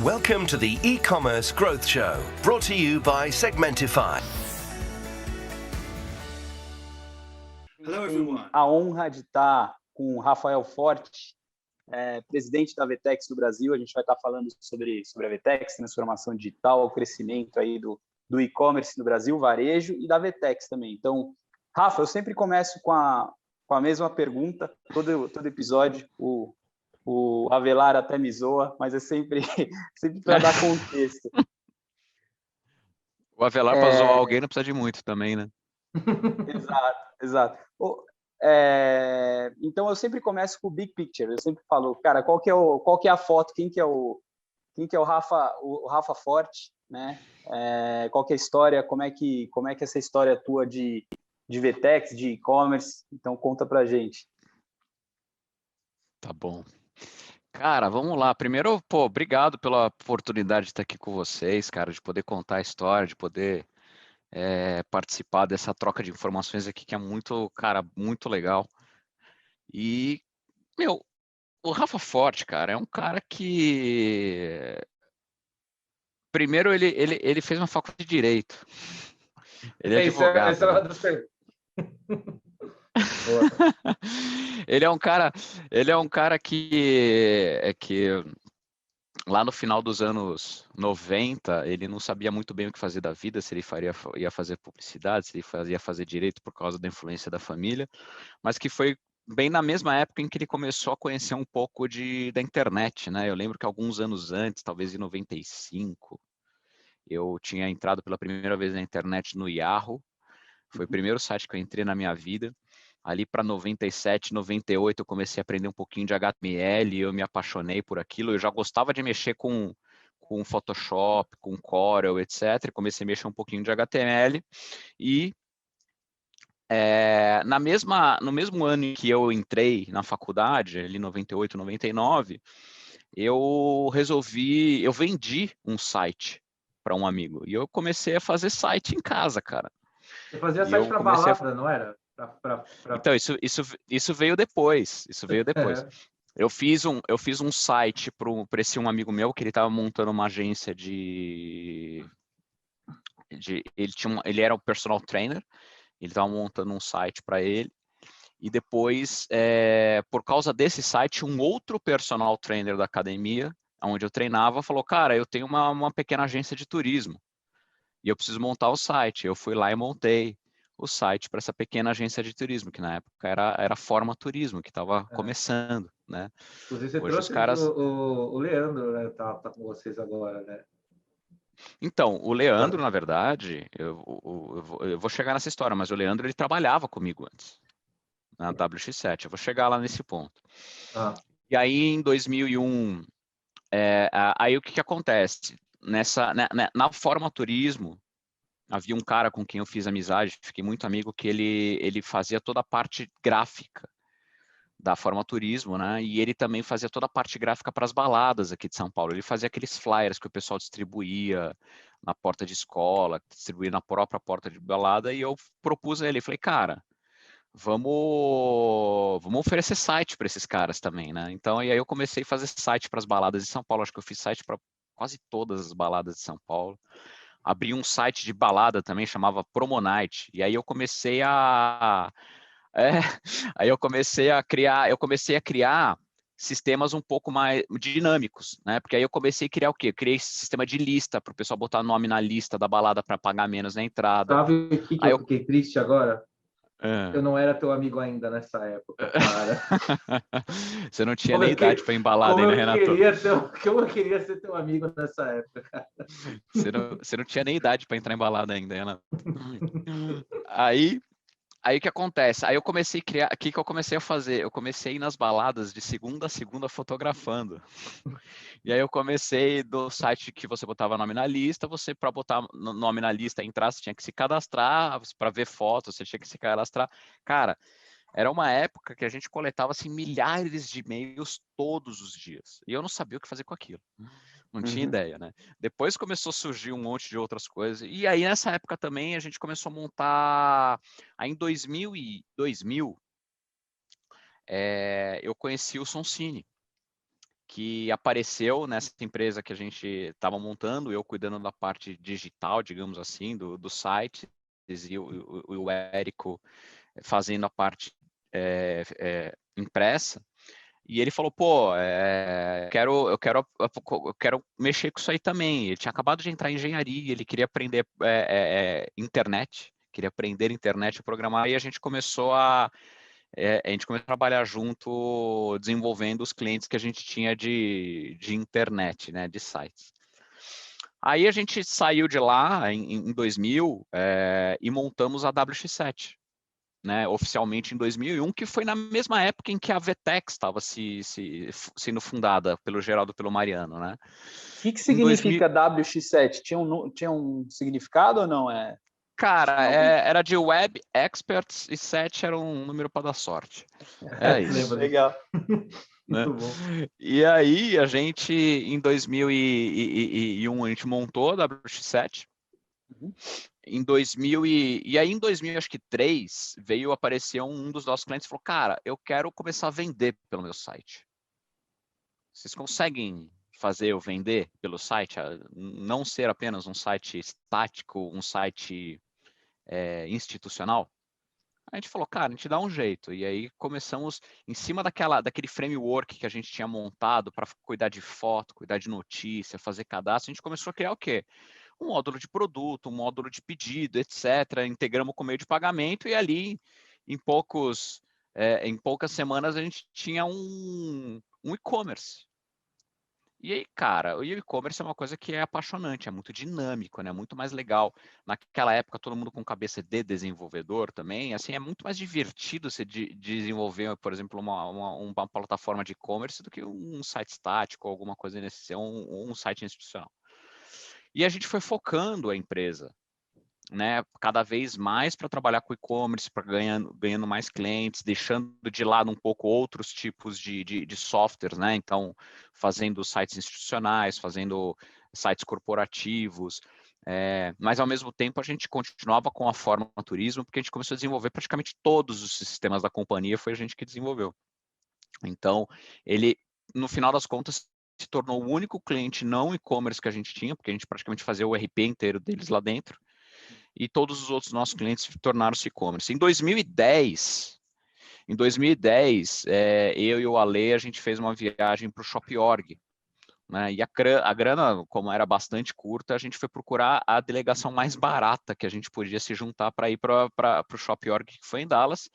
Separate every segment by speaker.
Speaker 1: Welcome to the E-Commerce Growth Show, brought to you by Segmentify.
Speaker 2: Hello, everyone.
Speaker 3: A honra de estar com o Rafael Forte, presidente da Vetex do Brasil. A gente vai estar falando sobre a Vetex, transformação digital, o crescimento aí do e-commerce no Brasil, varejo, e da Vetex também. Então, Rafa, eu sempre começo com a mesma pergunta, todo episódio, o Avelar até me zoa, mas é sempre para dar contexto.
Speaker 4: O Avelar para zoar alguém não precisa de muito também, né?
Speaker 3: Exato. Então eu sempre começo com o big picture. Eu sempre falo, cara, qual que é a foto? Quem que é o Rafa Forte, né? Qual que é a história? Como é que essa história tua de Vetex, de e-commerce? Então conta pra gente.
Speaker 4: Tá bom. Cara, vamos lá. Primeiro, obrigado pela oportunidade de estar aqui com vocês, cara, de poder contar a história, de poder participar dessa troca de informações aqui, que é muito, cara, muito legal. E, o Rafa Forte, cara, é um cara que... Primeiro, ele fez uma faculdade de Direito. Ele é advogado.
Speaker 2: Essa é uma das perguntas.
Speaker 4: Ele é um cara que lá no final dos anos 90, ele não sabia muito bem o que fazer da vida, se ele ia fazer publicidade, se ele ia fazer direito por causa da influência da família, mas que foi bem na mesma época em que ele começou a conhecer um pouco da internet, né? Eu lembro que alguns anos antes, talvez em 95, eu tinha entrado pela primeira vez na internet no Yahoo. Foi o primeiro site que eu entrei na minha vida. Ali para 97, 98, eu comecei a aprender um pouquinho de HTML, eu me apaixonei por aquilo. Eu já gostava de mexer com Photoshop, com Corel, etc. Comecei a mexer um pouquinho de HTML. E no mesmo ano em que eu entrei na faculdade, ali 98, 99, eu vendi um site para um amigo. E eu comecei a fazer site em casa, cara.
Speaker 2: Você fazia site para balada, não era?
Speaker 4: Então, isso veio depois. Eu fiz um site para esse um amigo meu, que ele estava montando uma agência ele era o personal trainer, ele estava montando um site para ele, e depois, por causa desse site, um outro personal trainer da academia, onde eu treinava, falou, cara, eu tenho uma pequena agência de turismo, e eu preciso montar o site. Eu fui lá e montei o site para essa pequena agência de turismo, que na época era Forma Turismo, que estava começando, né?
Speaker 2: Inclusive, você
Speaker 4: Hoje
Speaker 2: trouxe
Speaker 4: os caras...
Speaker 2: o Leandro, né? Tá com vocês agora, né?
Speaker 4: Então, o Leandro, na verdade, eu vou chegar nessa história, mas o Leandro, ele trabalhava comigo antes, na WX7. Eu vou chegar lá nesse ponto. E aí, em 2001, aí o que acontece? Na Forma Turismo, havia um cara com quem eu fiz amizade, fiquei muito amigo, que ele fazia toda a parte gráfica da Forma Turismo, né? E ele também fazia toda a parte gráfica para as baladas aqui de São Paulo. Ele fazia aqueles flyers que o pessoal distribuía na porta de escola, distribuía na própria porta de balada, e eu propus a ele, falei, cara, vamos oferecer site para esses caras também, né? Então, e aí eu comecei a fazer site para as baladas de São Paulo. Acho que eu fiz site para quase todas as baladas de São Paulo. Abri um site de balada também, chamava Promonite, e aí eu comecei a criar sistemas um pouco mais dinâmicos, né? Porque aí eu comecei a criar o quê? Eu criei esse sistema de lista para o pessoal botar nome na lista da balada para pagar menos na entrada.
Speaker 2: Sabe o que eu fiquei triste agora? Eu não era teu amigo ainda nessa época, cara.
Speaker 4: Você não tinha nem idade para embalada ainda, Renato.
Speaker 2: Como eu queria ser teu amigo nessa época, cara.
Speaker 4: Você não tinha nem idade para entrar em balada ainda, Renato. Aí o que acontece? Aí eu comecei a criar, o que eu comecei a fazer? Eu comecei a ir nas baladas de segunda a segunda fotografando. E aí eu comecei do site que você botava nome na lista, você para botar nome na lista, entrar, você tinha que se cadastrar, para ver fotos, você tinha que se cadastrar. Cara, era uma época que a gente coletava assim, milhares de e-mails todos os dias. E eu não sabia o que fazer com aquilo. Não tinha ideia, né? Depois começou a surgir um monte de outras coisas. E aí, nessa época também, a gente começou a montar... Aí, em 2000, eu conheci o Soncini. que apareceu nessa empresa que a gente estava montando, eu cuidando da parte digital, digamos assim, do site, e o Érico fazendo a parte impressa. E ele falou, pô, eu quero mexer com isso aí também. Ele tinha acabado de entrar em engenharia, ele queria aprender internet, queria aprender internet e programar, e a gente começou a trabalhar junto, desenvolvendo os clientes que a gente tinha de internet, né, de sites. Aí a gente saiu de lá em 2000 e montamos a WX7. Né, oficialmente em 2001, que foi na mesma época em que a VTEX estava sendo fundada pelo Geraldo, pelo Mariano, né?
Speaker 3: O que significa 2000... WX7? Tinha um significado ou não?
Speaker 4: Cara, era de Web Experts e 7 era um número para dar sorte. É isso.
Speaker 3: Legal.
Speaker 4: Né? E aí a gente, em 2001, a gente montou a WX7. Uhum. Em 2003 veio aparecer um dos nossos clientes e falou, cara, eu quero começar a vender pelo meu site. Vocês conseguem fazer eu vender pelo site? Não ser apenas um site estático, um site institucional? A gente falou, cara, a gente dá um jeito. E aí começamos, em cima daquele framework que a gente tinha montado para cuidar de foto, cuidar de notícia, fazer cadastro, a gente começou a criar o quê? Um módulo de produto, um módulo de pedido, etc. Integramos com o meio de pagamento e ali, em poucas semanas, a gente tinha um e-commerce. E aí, cara, o e-commerce é uma coisa que é apaixonante, é muito dinâmico, né? Muito mais legal. Naquela época, todo mundo com cabeça de desenvolvedor também, assim, é muito mais divertido você desenvolver, por exemplo, uma plataforma de e-commerce do que um site estático ou alguma coisa nesse, um site institucional. E a gente foi focando a empresa, né, cada vez mais para trabalhar com e-commerce, para ganhando mais clientes, deixando de lado um pouco outros tipos de softwares, né? Então, fazendo sites institucionais, fazendo sites corporativos, mas ao mesmo tempo a gente continuava com a Forma Turismo, porque a gente começou a desenvolver praticamente todos os sistemas da companhia, foi a gente que desenvolveu. Então, ele, no final das contas, se tornou o único cliente não e-commerce que a gente tinha, porque a gente praticamente fazia o RP inteiro deles lá dentro, e todos os outros nossos clientes tornaram-se e-commerce. Em 2010, eu e o Ale, a gente fez uma viagem para o Shop.org, né? E a grana, como era bastante curta, a gente foi procurar a delegação mais barata que a gente podia se juntar para ir para o Shop.org, que foi em Dallas.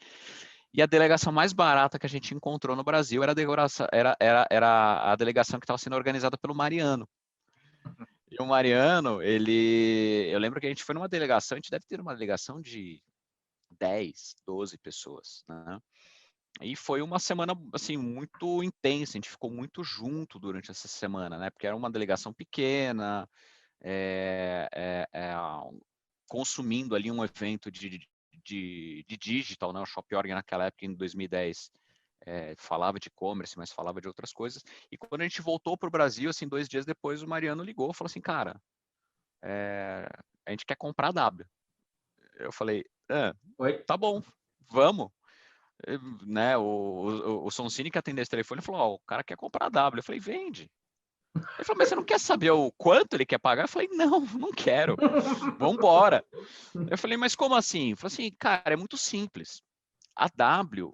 Speaker 4: E a delegação mais barata que a gente encontrou no Brasil era a delegação que estava sendo organizada pelo Mariano. E o Mariano, eu lembro que a gente foi numa delegação, a gente deve ter uma delegação de 10, 12 pessoas, né? E foi uma semana, assim, muito intensa, a gente ficou muito junto durante essa semana, né? Porque era uma delegação pequena, consumindo ali um evento de digital, né? O Shop.org naquela época, em 2010, falava de e-commerce, mas falava de outras coisas. E quando a gente voltou para o Brasil, assim, 2 dias depois, o Mariano ligou e falou assim, cara, a gente quer comprar a W. Eu falei, tá bom, vamos. Né, o Sonsini que atendeu esse telefone falou, o cara quer comprar a W. Eu falei, vende. Ele falou, mas você não quer saber o quanto ele quer pagar? Eu falei, não quero. Vamos embora. Eu falei, mas como assim? Eu falei assim, cara, é muito simples. A W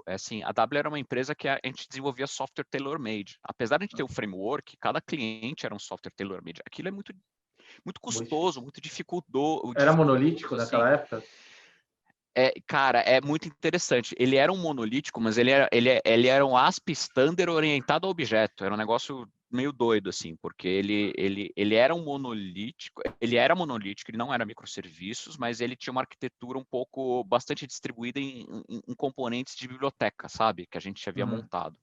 Speaker 4: era uma empresa que a gente desenvolvia software tailor-made. Apesar de a gente ter o framework, cada cliente era um software tailor-made. Aquilo é muito custoso, muito dificultoso.
Speaker 2: Era monolítico
Speaker 4: assim.
Speaker 2: naquela época?
Speaker 4: Cara, é muito interessante. Ele era um monolítico, mas ele era um ASP standard orientado a objeto. Era um negócio meio doido, assim, porque ele era um monolítico, ele não era microserviços, mas ele tinha uma arquitetura bastante distribuída em componentes de biblioteca, sabe? Que a gente havia montado.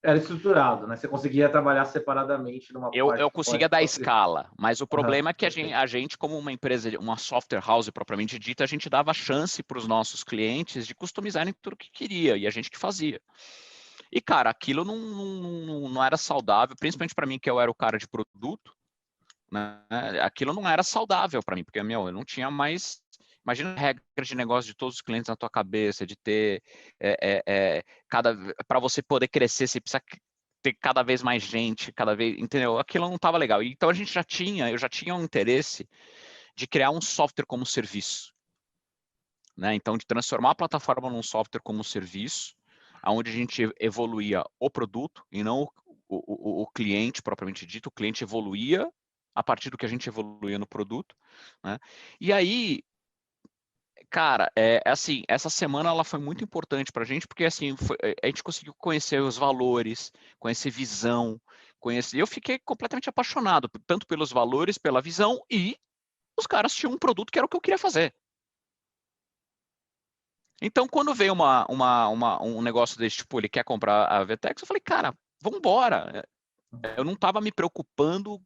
Speaker 2: Era estruturado, né? Você conseguia trabalhar separadamente numa parte.
Speaker 4: Eu conseguia dar escala, mas o problema é que a gente, como uma empresa, uma software house propriamente dita, a gente dava chance para os nossos clientes de customizarem tudo o que queria, e a gente que fazia. E, cara, aquilo não era saudável, principalmente para mim, que eu era o cara de produto, né? Aquilo não era saudável para mim, porque, eu não tinha mais... Imagina a regra de negócio de todos os clientes na tua cabeça, de ter... para você poder crescer, você precisa ter cada vez mais gente, cada vez, entendeu? Aquilo não estava legal. Então eu já tinha um interesse de criar um software como serviço, né? Então de transformar a plataforma num software como serviço, onde a gente evoluía o produto e não o cliente propriamente dito. O cliente evoluía a partir do que a gente evoluía no produto, né? E aí, cara, assim, essa semana ela foi muito importante para a gente, porque assim, a gente conseguiu conhecer os valores, conhecer visão, conhecer. Eu fiquei completamente apaixonado, tanto pelos valores, pela visão, e os caras tinham um produto que era o que eu queria fazer. Então, quando veio um negócio desse, tipo, ele quer comprar a VTEX, eu falei, cara, vamos embora. Eu não estava me preocupando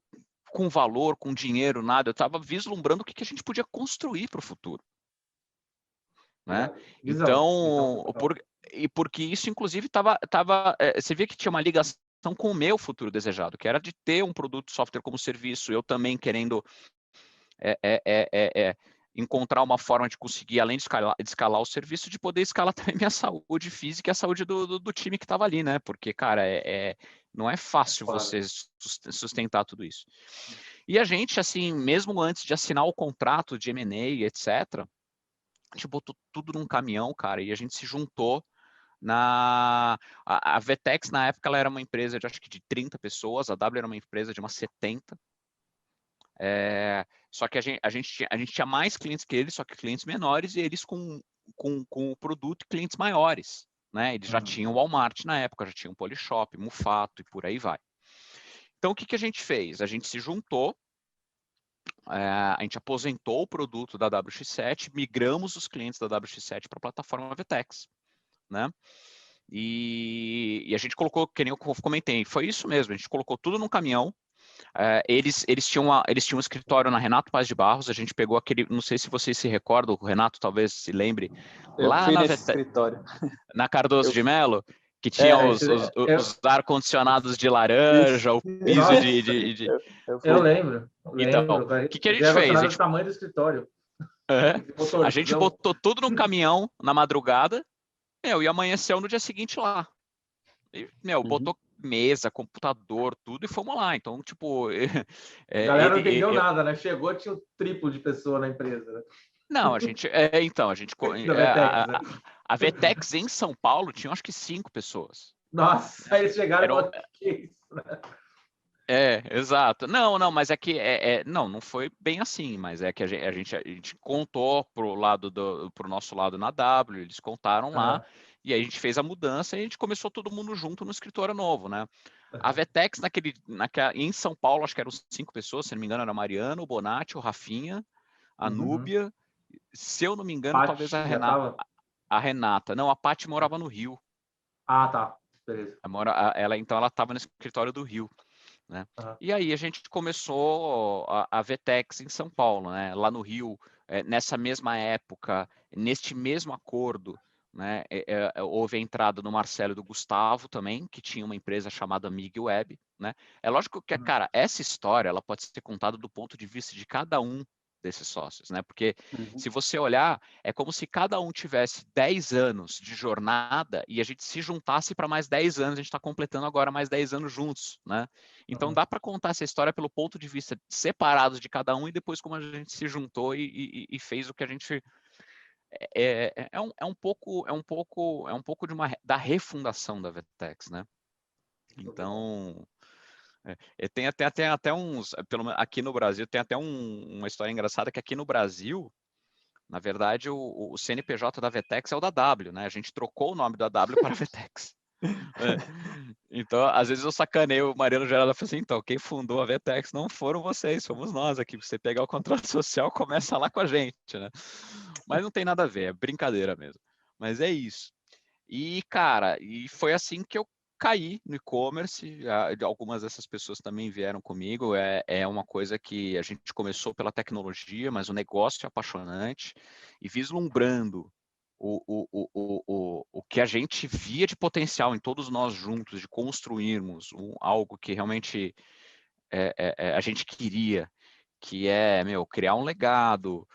Speaker 4: com valor, com dinheiro, nada. Eu estava vislumbrando o que a gente podia construir para o futuro. Né? Então, porque isso, inclusive, você vê que tinha uma ligação com o meu futuro desejado, que era de ter um produto software como serviço, eu também querendo encontrar uma forma de conseguir, além de escalar o serviço, de poder escalar também minha saúde física e a saúde do time que estava ali, né? Porque, cara, não é fácil você sustentar tudo isso. E a gente, assim, mesmo antes de assinar o contrato de M&A, etc., a gente botou tudo num caminhão, cara, e a gente se juntou a VTEX, na época, ela era uma empresa de, acho que de 30 pessoas, a W era uma empresa de umas 70. Só que a gente tinha mais clientes que eles, só que clientes menores, e eles com o produto e clientes maiores, né? Eles já tinham Walmart na época, já tinham Polishop, Mufato e por aí vai. Então, o que a gente fez? A gente se juntou, a gente aposentou o produto da WX7, migramos os clientes da WX7 para a plataforma VTEX, né? E a gente colocou, que nem eu comentei, foi isso mesmo, a gente colocou tudo num caminhão. Eles tinham um escritório na Renato Paz de Barros, a gente pegou aquele, não sei se vocês se recordam, o Renato talvez se lembre,
Speaker 3: lá nesse escritório.
Speaker 4: Na Cardoso de Melo, que tinha os ar-condicionados de laranja, o piso de...
Speaker 2: Eu lembro.
Speaker 4: Então, o que a gente fez?
Speaker 2: O tamanho do escritório.
Speaker 4: A gente botou tudo no caminhão na madrugada, e amanheceu no dia seguinte lá. E, botou mesa, computador, tudo, e fomos lá. Então, tipo...
Speaker 2: a galera não entendeu nada, né? Chegou, tinha o triplo de pessoa na empresa, né?
Speaker 4: Não, a gente... A VTEX em São Paulo tinha, acho que 5 pessoas.
Speaker 2: Nossa, aí eles chegaram e falaram, que é isso, né?
Speaker 4: Exato. Não, mas é que não foi bem assim, mas é que a gente contou pro nosso lado na W, eles contaram lá, e aí a gente fez a mudança e a gente começou todo mundo junto no escritório novo, né? A VTEX em São Paulo, acho que eram 5 pessoas, se não me engano, era a Mariana, o Bonatti, o Rafinha, a Núbia, se eu não me engano,
Speaker 2: Paty,
Speaker 4: talvez a Renata. A Renata. Não, a Paty morava no Rio.
Speaker 2: Ah, tá. Beleza.
Speaker 4: Então ela estava no escritório do Rio. Né? E aí a gente começou a VTEX em São Paulo, né? Lá no Rio, nessa mesma época, neste mesmo acordo, né? Houve a entrada do Marcelo e do Gustavo também, que tinha uma empresa chamada MigWeb, né? É lógico que, cara, essa história ela pode ser contada do ponto de vista de cada um desses sócios, né? Porque se você olhar, é como se cada um tivesse 10 anos de jornada e a gente se juntasse para mais 10 anos, a gente está completando agora mais 10 anos juntos, né? Então dá para contar essa história pelo ponto de vista separados de cada um e depois como a gente se juntou e fez o que a gente um pouco da refundação da VTEX, né? Então tem até uns, aqui no Brasil, tem até uma história engraçada que aqui no Brasil, na verdade, o CNPJ da VTEX é o da W, né? A gente trocou o nome da W para a VTEX. Então, às vezes eu sacaneio o Mariano Geraldo e falo assim, então, quem fundou a VTEX não foram vocês, fomos nós aqui. Você pegar o contrato social, começa lá com a gente, né? Mas não tem nada a ver, é brincadeira mesmo. Mas é isso. E, cara, foi assim que eu caí no e-commerce. Algumas dessas pessoas também vieram comigo. É uma coisa que a gente começou pela tecnologia, mas o negócio é apaixonante. E vislumbrando o que a gente via de potencial em todos nós juntos, de construirmos algo que realmente a gente queria, que é, criar um legado,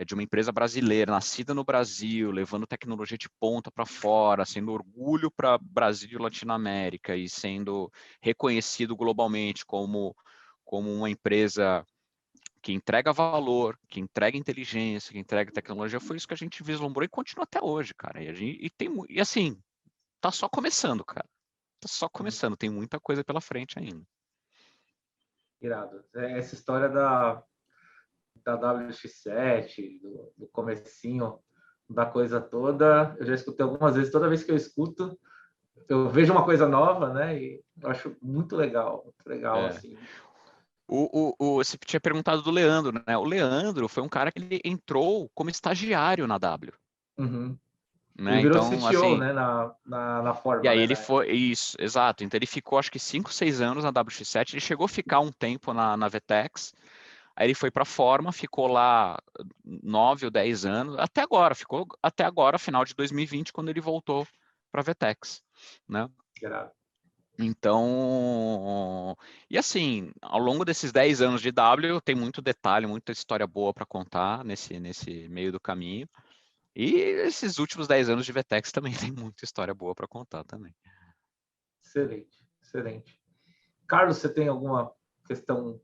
Speaker 4: de uma empresa brasileira, nascida no Brasil, levando tecnologia de ponta para fora, sendo orgulho para Brasil e Latinoamérica e sendo reconhecido globalmente como uma empresa que entrega valor, que entrega inteligência, que entrega tecnologia, foi isso que a gente vislumbrou e continua até hoje, cara. E assim, tá só começando, cara. Tá só começando, tem muita coisa pela frente ainda.
Speaker 2: Irado. Essa história da WX7, do comecinho da coisa toda, eu já escutei algumas vezes, toda vez que eu escuto, eu vejo uma coisa nova, né? E eu acho muito legal, assim.
Speaker 4: Você tinha perguntado do Leandro, né? O Leandro foi um cara que ele entrou como estagiário na W.
Speaker 2: Uhum.
Speaker 4: Né?
Speaker 2: Ele virou
Speaker 4: Então,
Speaker 2: CTO,
Speaker 4: assim,
Speaker 2: né? Na forma,
Speaker 4: e aí
Speaker 2: né?
Speaker 4: ele foi, isso, exato. Então ele ficou acho que 5, 6 anos na WX7, ele chegou a ficar um tempo na VTEX, aí ele foi para a Forma, ficou lá 9 ou 10 anos, ficou até agora, final de 2020, quando ele voltou para a VTEX, né?
Speaker 2: Irado.
Speaker 4: Então, e assim, ao longo desses 10 anos de W, tem muito detalhe, muita história boa para contar nesse meio do caminho. E esses últimos 10 anos de VTEX também tem muita história boa para contar também.
Speaker 2: Excelente, excelente. Carlos, você tem alguma questão?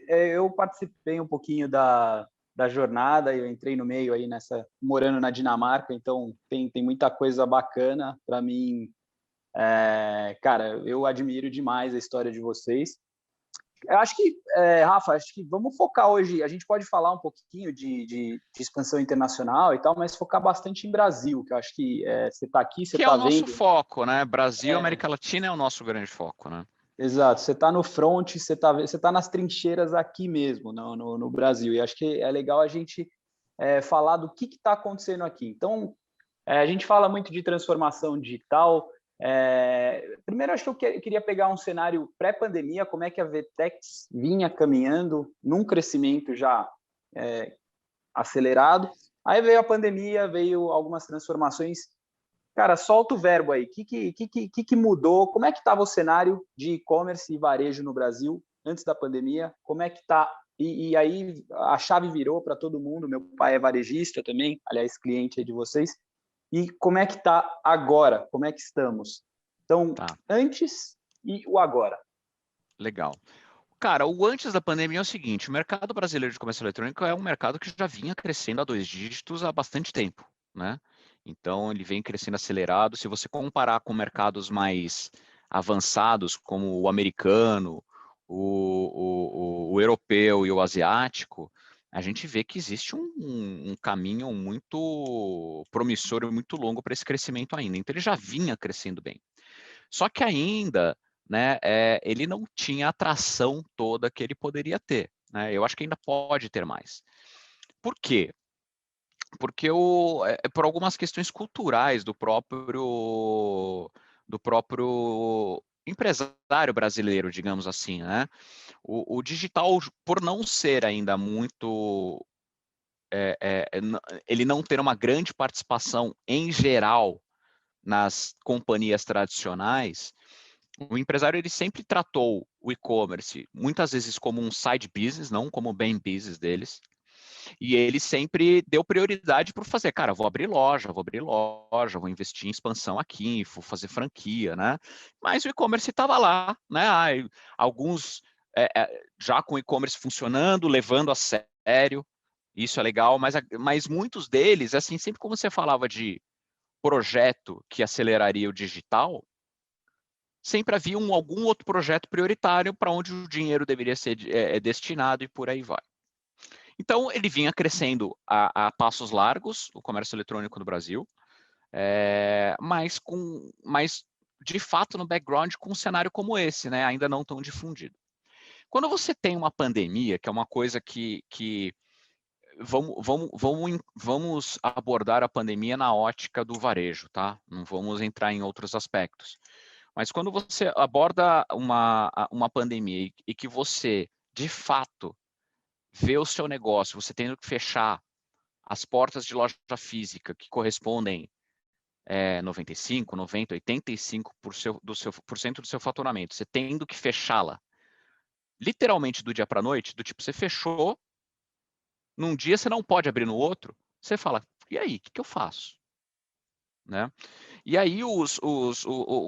Speaker 3: Eu participei um pouquinho da jornada, eu entrei no meio aí morando na Dinamarca, então tem muita coisa bacana para mim. Cara, eu admiro demais a história de vocês. Eu acho que, Rafa, vamos focar hoje, a gente pode falar um pouquinho de expansão internacional e tal, mas focar bastante em Brasil, que eu acho que você está aqui, você
Speaker 4: que
Speaker 3: está
Speaker 4: é o nosso
Speaker 3: vendo...
Speaker 4: foco, né? Brasil, América Latina é o nosso grande foco, né?
Speaker 3: Exato, você está no front, você tá nas trincheiras aqui mesmo, no Brasil, e acho que é legal a gente falar do que está acontecendo aqui. Então, a gente fala muito de transformação digital. Primeiro, acho que eu queria pegar um cenário pré-pandemia, como é que a VTEX vinha caminhando num crescimento já acelerado. Aí veio a pandemia, veio algumas transformações. Cara, solta o verbo aí. O que mudou? Como é que estava o cenário de e-commerce e varejo no Brasil antes da pandemia? Como é que está? E aí a chave virou para todo mundo. Meu pai é varejista também, aliás, cliente aí de vocês. E como é que está agora? Como é que estamos? Então, antes e o agora.
Speaker 4: Legal. Cara, o antes da pandemia é o seguinte, o mercado brasileiro de comércio eletrônico é um mercado que já vinha crescendo a 2 dígitos há bastante tempo, né? Então, ele vem crescendo acelerado. Se você comparar com mercados mais avançados, como o americano, o europeu e o asiático, a gente vê que existe um caminho muito promissor e muito longo para esse crescimento ainda. Então, ele já vinha crescendo bem. Só que ainda, né, ele não tinha a atração toda que ele poderia ter, né? Eu acho que ainda pode ter mais. Por quê? Porque por algumas questões culturais do próprio empresário brasileiro, digamos assim, né? O digital, por não ser ainda muito, ele não ter uma grande participação em geral nas companhias tradicionais, o empresário ele sempre tratou o e-commerce muitas vezes como um side business, não como o main business deles. E ele sempre deu prioridade por fazer, cara, vou abrir loja, vou investir em expansão aqui, vou fazer franquia, né? Mas o e-commerce estava lá, né? Alguns já com o e-commerce funcionando, levando a sério, isso é legal, mas muitos deles, assim, sempre como você falava de projeto que aceleraria o digital, sempre havia algum outro projeto prioritário para onde o dinheiro deveria ser destinado e por aí vai. Então, ele vinha crescendo a passos largos, o comércio eletrônico no Brasil, mas de fato no background com um cenário como esse, né, ainda não tão difundido. Quando você tem uma pandemia, que é uma coisa que vamos abordar a pandemia na ótica do varejo, tá? Não vamos entrar em outros aspectos. Mas quando você aborda uma pandemia e que você, de fato, vê o seu negócio, você tendo que fechar as portas de loja física que correspondem 95, 90, 85% do seu faturamento, você tendo que fechá-la literalmente do dia para a noite, do tipo, você fechou, num dia você não pode abrir no outro, você fala, e aí, o que eu faço? Né? E aí,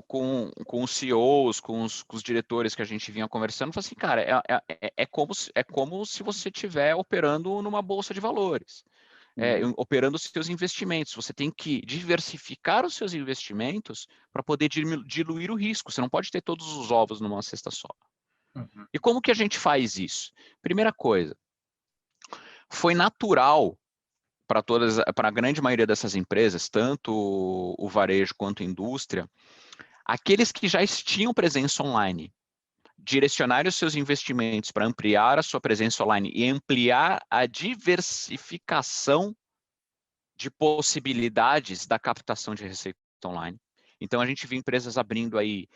Speaker 4: com os CEOs, com os diretores que a gente vinha conversando, falou assim, cara, é como se você estiver operando numa bolsa de valores, operando os seus investimentos. Você tem que diversificar os seus investimentos para poder diluir o risco. Você não pode ter todos os ovos numa cesta só.
Speaker 2: Uhum.
Speaker 4: E como que a gente faz isso? Primeira coisa, foi natural para a grande maioria dessas empresas, tanto o varejo quanto a indústria, aqueles que já tinham presença online, direcionarem os seus investimentos para ampliar a sua presença online e ampliar a diversificação de possibilidades da captação de receita online. Então, a gente vê empresas abrindo aí,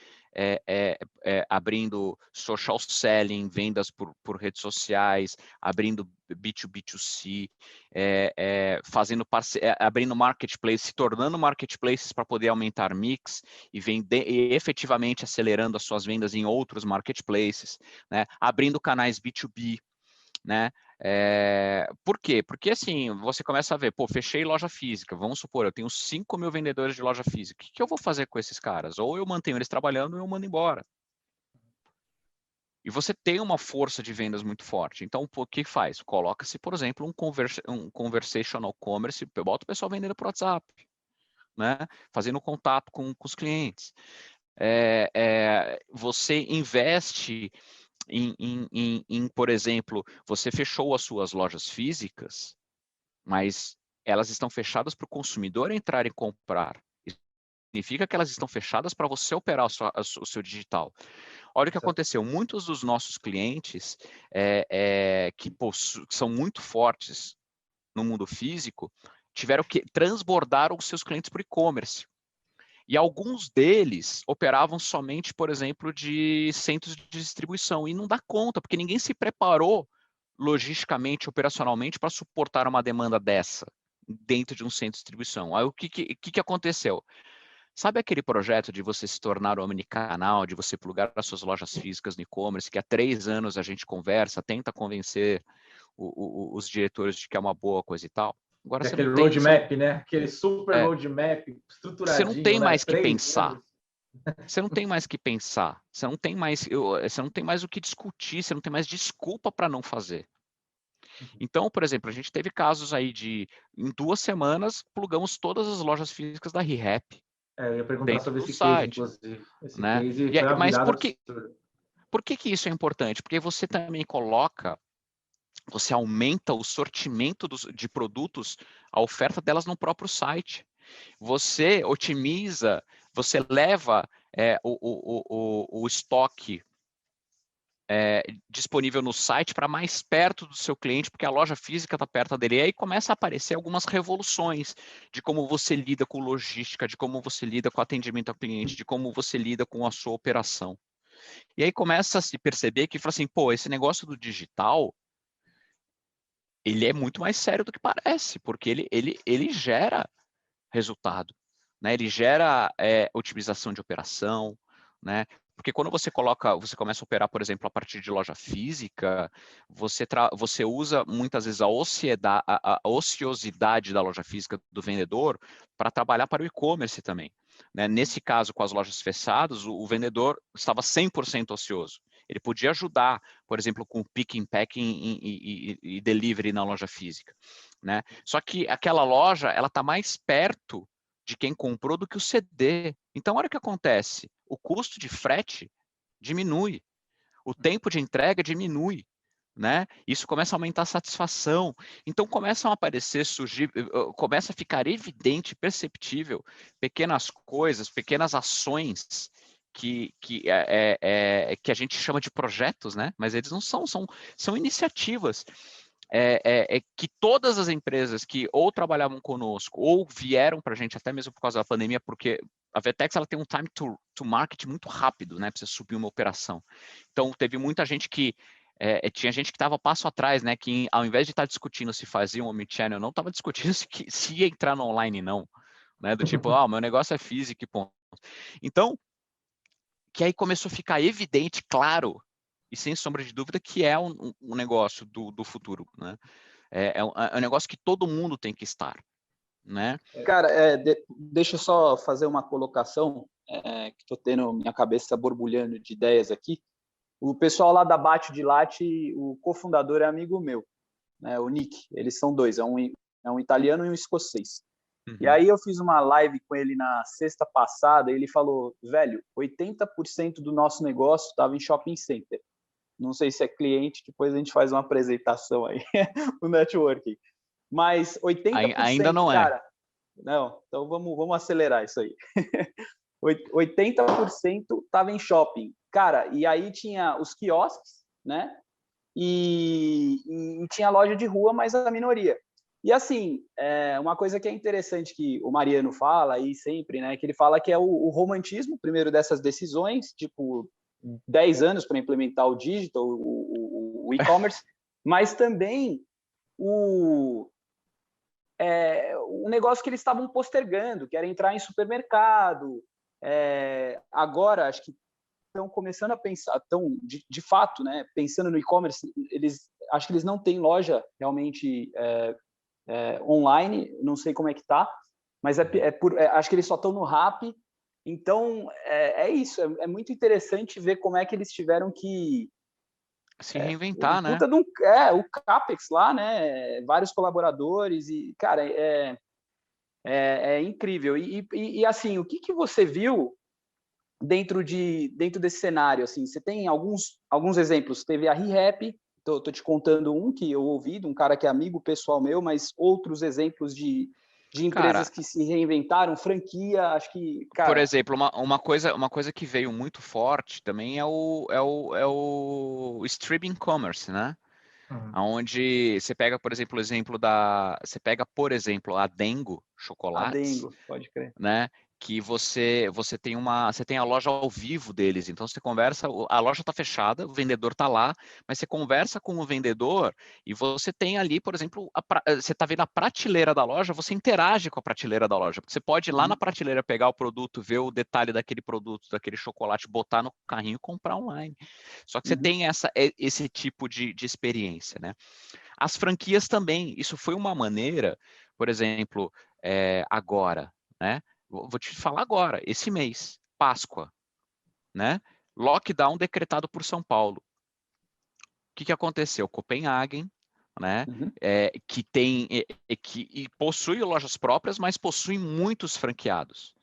Speaker 4: abrindo social selling, vendas por redes sociais, abrindo B2B2C, abrindo marketplace, se tornando marketplaces para poder aumentar mix e efetivamente acelerando as suas vendas em outros marketplaces, né? Abrindo canais B2B, né? Por quê? Porque assim, você começa a ver, pô, fechei loja física, vamos supor, eu tenho 5 mil vendedores de loja física, o que eu vou fazer com esses caras? Ou eu mantenho eles trabalhando ou eu mando embora. E você tem uma força de vendas muito forte. Então, o que faz? Coloca-se, por exemplo, um conversational commerce, bota o pessoal vendendo por WhatsApp, né? Fazendo contato com os clientes. Você investe por exemplo, você fechou as suas lojas físicas, mas elas estão fechadas para o consumidor entrar e comprar. Isso significa que elas estão fechadas para você operar o seu digital. Olha o que aconteceu. Muitos dos nossos clientes que são muito fortes no mundo físico tiveram que transbordar os seus clientes para o e-commerce. E alguns deles operavam somente, por exemplo, de centros de distribuição. E não dá conta, porque ninguém se preparou logisticamente, operacionalmente, para suportar uma demanda dessa dentro de um centro de distribuição. Aí o que aconteceu? Sabe aquele projeto de você se tornar omnicanal, de você plugar as suas lojas físicas no e-commerce, que há 3 anos a gente conversa, tenta convencer os diretores de que é uma boa coisa e tal? Agora você não
Speaker 2: Aquele
Speaker 4: tem...
Speaker 2: roadmap, né? Aquele super roadmap
Speaker 4: Você não tem
Speaker 2: estruturadinho, né?
Speaker 4: mais que
Speaker 2: 3
Speaker 4: pensar.
Speaker 2: anos.
Speaker 4: Você não tem mais que pensar, você não tem mais o que discutir, você não tem mais desculpa para não fazer. Então, por exemplo, a gente teve casos aí em 2 semanas, plugamos todas as lojas físicas da ReHap
Speaker 2: Eu ia perguntar
Speaker 4: dentro
Speaker 2: sobre
Speaker 4: do
Speaker 2: esse case,
Speaker 4: site,
Speaker 2: inclusive. Esse
Speaker 4: né?
Speaker 2: case foi uma
Speaker 4: Mas
Speaker 2: virada absurda.
Speaker 4: por que isso é importante? Porque você também você aumenta o sortimento de produtos, a oferta delas no próprio site. Você otimiza, você leva o estoque disponível no site para mais perto do seu cliente, porque a loja física está perto dele. E aí começa a aparecer algumas revoluções de como você lida com logística, de como você lida com atendimento ao cliente, de como você lida com a sua operação. E aí começa a se perceber que, fala assim, pô, esse negócio do digital, ele é muito mais sério do que parece, porque ele gera resultado, né? Ele gera otimização de operação, né? Porque quando você começa a operar, por exemplo, a partir de loja física, você usa muitas vezes a ociosidade da loja física do vendedor para trabalhar para o e-commerce também, né? Nesse caso, com as lojas fechadas, o vendedor estava 100% ocioso. Ele podia ajudar, por exemplo, com picking, packing e delivery na loja física, né? Só que aquela loja, ela está mais perto de quem comprou do que o CD. Então, olha o que acontece. O custo de frete diminui. O tempo de entrega diminui. Né? Isso começa a aumentar a satisfação. Então, começam a começa a ficar evidente, perceptível, pequenas coisas, pequenas ações que a gente chama de projetos, né? Mas eles não são iniciativas que todas as empresas que ou trabalhavam conosco ou vieram para a gente, até mesmo por causa da pandemia, porque a Vetex ela tem um time to market muito rápido, né? Para você subir uma operação. Então, teve muita gente que tinha gente que estava passo atrás, né? Que ao invés de estar discutindo se fazia um omnichannel, não estava discutindo se ia entrar no online, não. Né? Do tipo, meu negócio é físico e ponto. Então, que aí começou a ficar evidente, claro, e sem sombra de dúvida, que é um negócio do futuro, né? É um negócio que todo mundo tem que estar, né?
Speaker 3: Cara, deixa eu só fazer uma colocação, que estou tendo minha cabeça borbulhando de ideias aqui. O pessoal lá da Bate de Latte, o cofundador é amigo meu, né, o Nick. Eles são dois, é um italiano e um escocês.
Speaker 4: Uhum.
Speaker 3: E aí eu fiz uma live com ele na sexta passada e ele falou, velho, 80% do nosso negócio estava em shopping center. Não sei se é cliente, depois a gente faz uma apresentação aí, o networking. Mas 80%,
Speaker 4: ainda não
Speaker 3: cara... Não, então vamos acelerar isso aí. 80% estava em shopping. Cara, e aí tinha os quiosques, né? E tinha loja de rua, mas a minoria. E assim, uma coisa que é interessante que o Mariano fala aí sempre, né? Que ele fala que é o romantismo, primeiro, dessas decisões, tipo, 10 anos para implementar o digital, o e-commerce, mas também o negócio que eles estavam postergando, que era entrar em supermercado. Agora, acho que estão começando a pensar, de fato, né, pensando no e-commerce, acho que eles não têm loja realmente online, não sei como é que está, mas acho que eles só estão no Rappi. Então, é isso, é muito interessante ver como é que eles tiveram que
Speaker 4: se reinventar, né?
Speaker 3: O CAPEX lá, né? Vários colaboradores e, cara, é incrível. E assim, o que você viu dentro desse cenário? Assim, você tem alguns exemplos. Teve a ReHap, tô te contando um que eu ouvi, de um cara que é amigo pessoal meu, mas outros exemplos de empresas que se reinventaram, franquia, acho que, cara...
Speaker 4: Por exemplo, uma coisa que veio muito forte também é o streaming commerce, né? Onde você pega, por exemplo, a Dengo Chocolates,
Speaker 3: Dengo, pode crer,
Speaker 4: né? Que você tem a loja ao vivo deles, então você conversa, a loja está fechada, o vendedor está lá, mas você conversa com o vendedor e você tem ali, por exemplo, você está vendo a prateleira da loja, você interage com a prateleira da loja, porque você pode ir lá na prateleira, pegar o produto, ver o detalhe daquele produto, daquele chocolate, botar no carrinho e comprar online. Só que você tem esse tipo de experiência, né? As franquias também, isso foi uma maneira, por exemplo, agora, né? Vou te falar agora, esse mês, Páscoa, né? Lockdown decretado por São Paulo. O que aconteceu? Copenhagen, né? Que possui lojas próprias, mas possui muitos franqueados.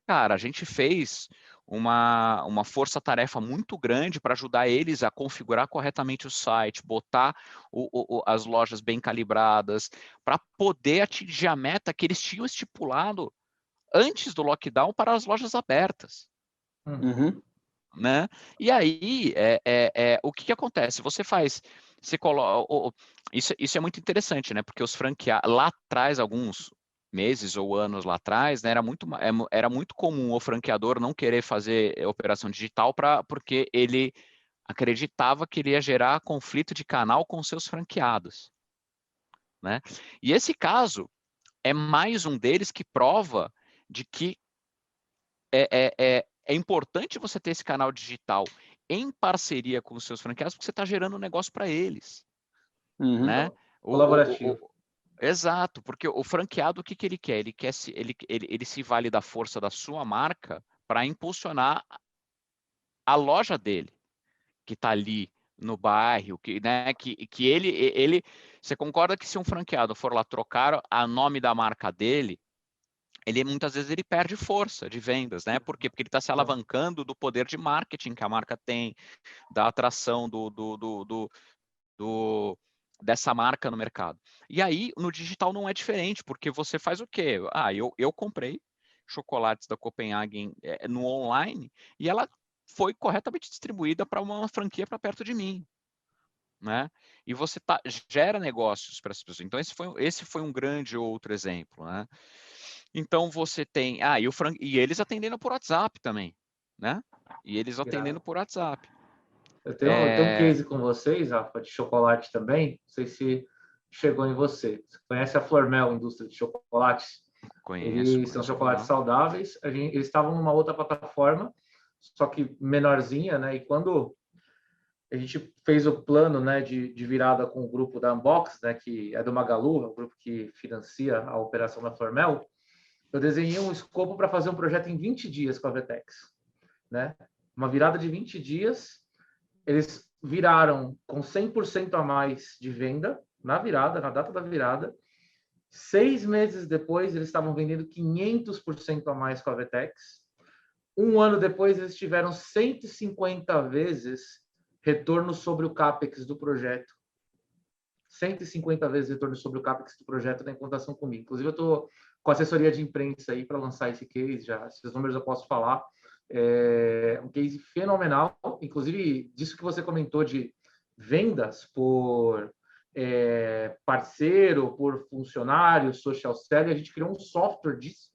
Speaker 4: Cara, a gente fez uma força-tarefa muito grande para ajudar eles a configurar corretamente o site, botar as lojas bem calibradas, para poder atingir a meta que eles tinham estipulado antes do lockdown para as lojas abertas. Né? E aí, o que acontece? Você coloca, isso é muito interessante, né? Porque os franqueados, lá atrás, alguns meses ou anos lá atrás, né, era muito comum o franqueador não querer fazer operação digital porque ele acreditava que ele ia gerar conflito de canal com seus franqueados. Né? E esse caso é mais um deles que prova de que é importante você ter esse canal digital em parceria com os seus franqueados, porque você está gerando um negócio para eles. Né?
Speaker 2: Colaborativo.
Speaker 4: Exato, porque o franqueado, o que ele quer? Ele se vale da força da sua marca para impulsionar a loja dele, que está ali no bairro, né, que ele... Você concorda que se um franqueado for lá trocar a nome da marca dele, muitas vezes ele perde força de vendas, né? Por quê? Porque ele está se alavancando do poder de marketing que a marca tem, da atração dessa marca no mercado. E aí, no digital não é diferente, porque você faz o quê? Eu comprei chocolates da Copenhagen no online e ela foi corretamente distribuída para uma franquia para perto de mim. Né? E você gera negócios para as pessoas. Então, esse foi um grande outro exemplo. Né? Então, você tem... e eles atendendo por WhatsApp também. Né? E eles atendendo por WhatsApp.
Speaker 2: Eu tenho um case com vocês, Rafa, de chocolate também. Não sei se chegou em você. Você conhece a Flormel, indústria de chocolates? Eles são chocolates saudáveis. Eles estavam numa outra plataforma, só que menorzinha, né? E quando a gente fez o plano, né, de virada com o grupo da Unbox, né, que é do Magalu, o grupo que financia a operação da Formel. Eu desenhei um escopo para fazer um projeto em 20 dias com a Vetex, né? Uma virada de 20 dias, eles viraram com 100% a mais de venda na virada, na data da virada. 6 meses depois, eles estavam vendendo 500% a mais com a Vetex. Um ano depois, eles tiveram 150 vezes retorno sobre o CAPEX do projeto. 150 vezes retorno sobre o CAPEX do projeto na implantação comigo. Inclusive, eu estou com assessoria de imprensa aí para lançar esse case, já esses números eu posso falar. É um case fenomenal, inclusive disso que você comentou de vendas por parceiro, por funcionário, social selling, a gente criou um software disso,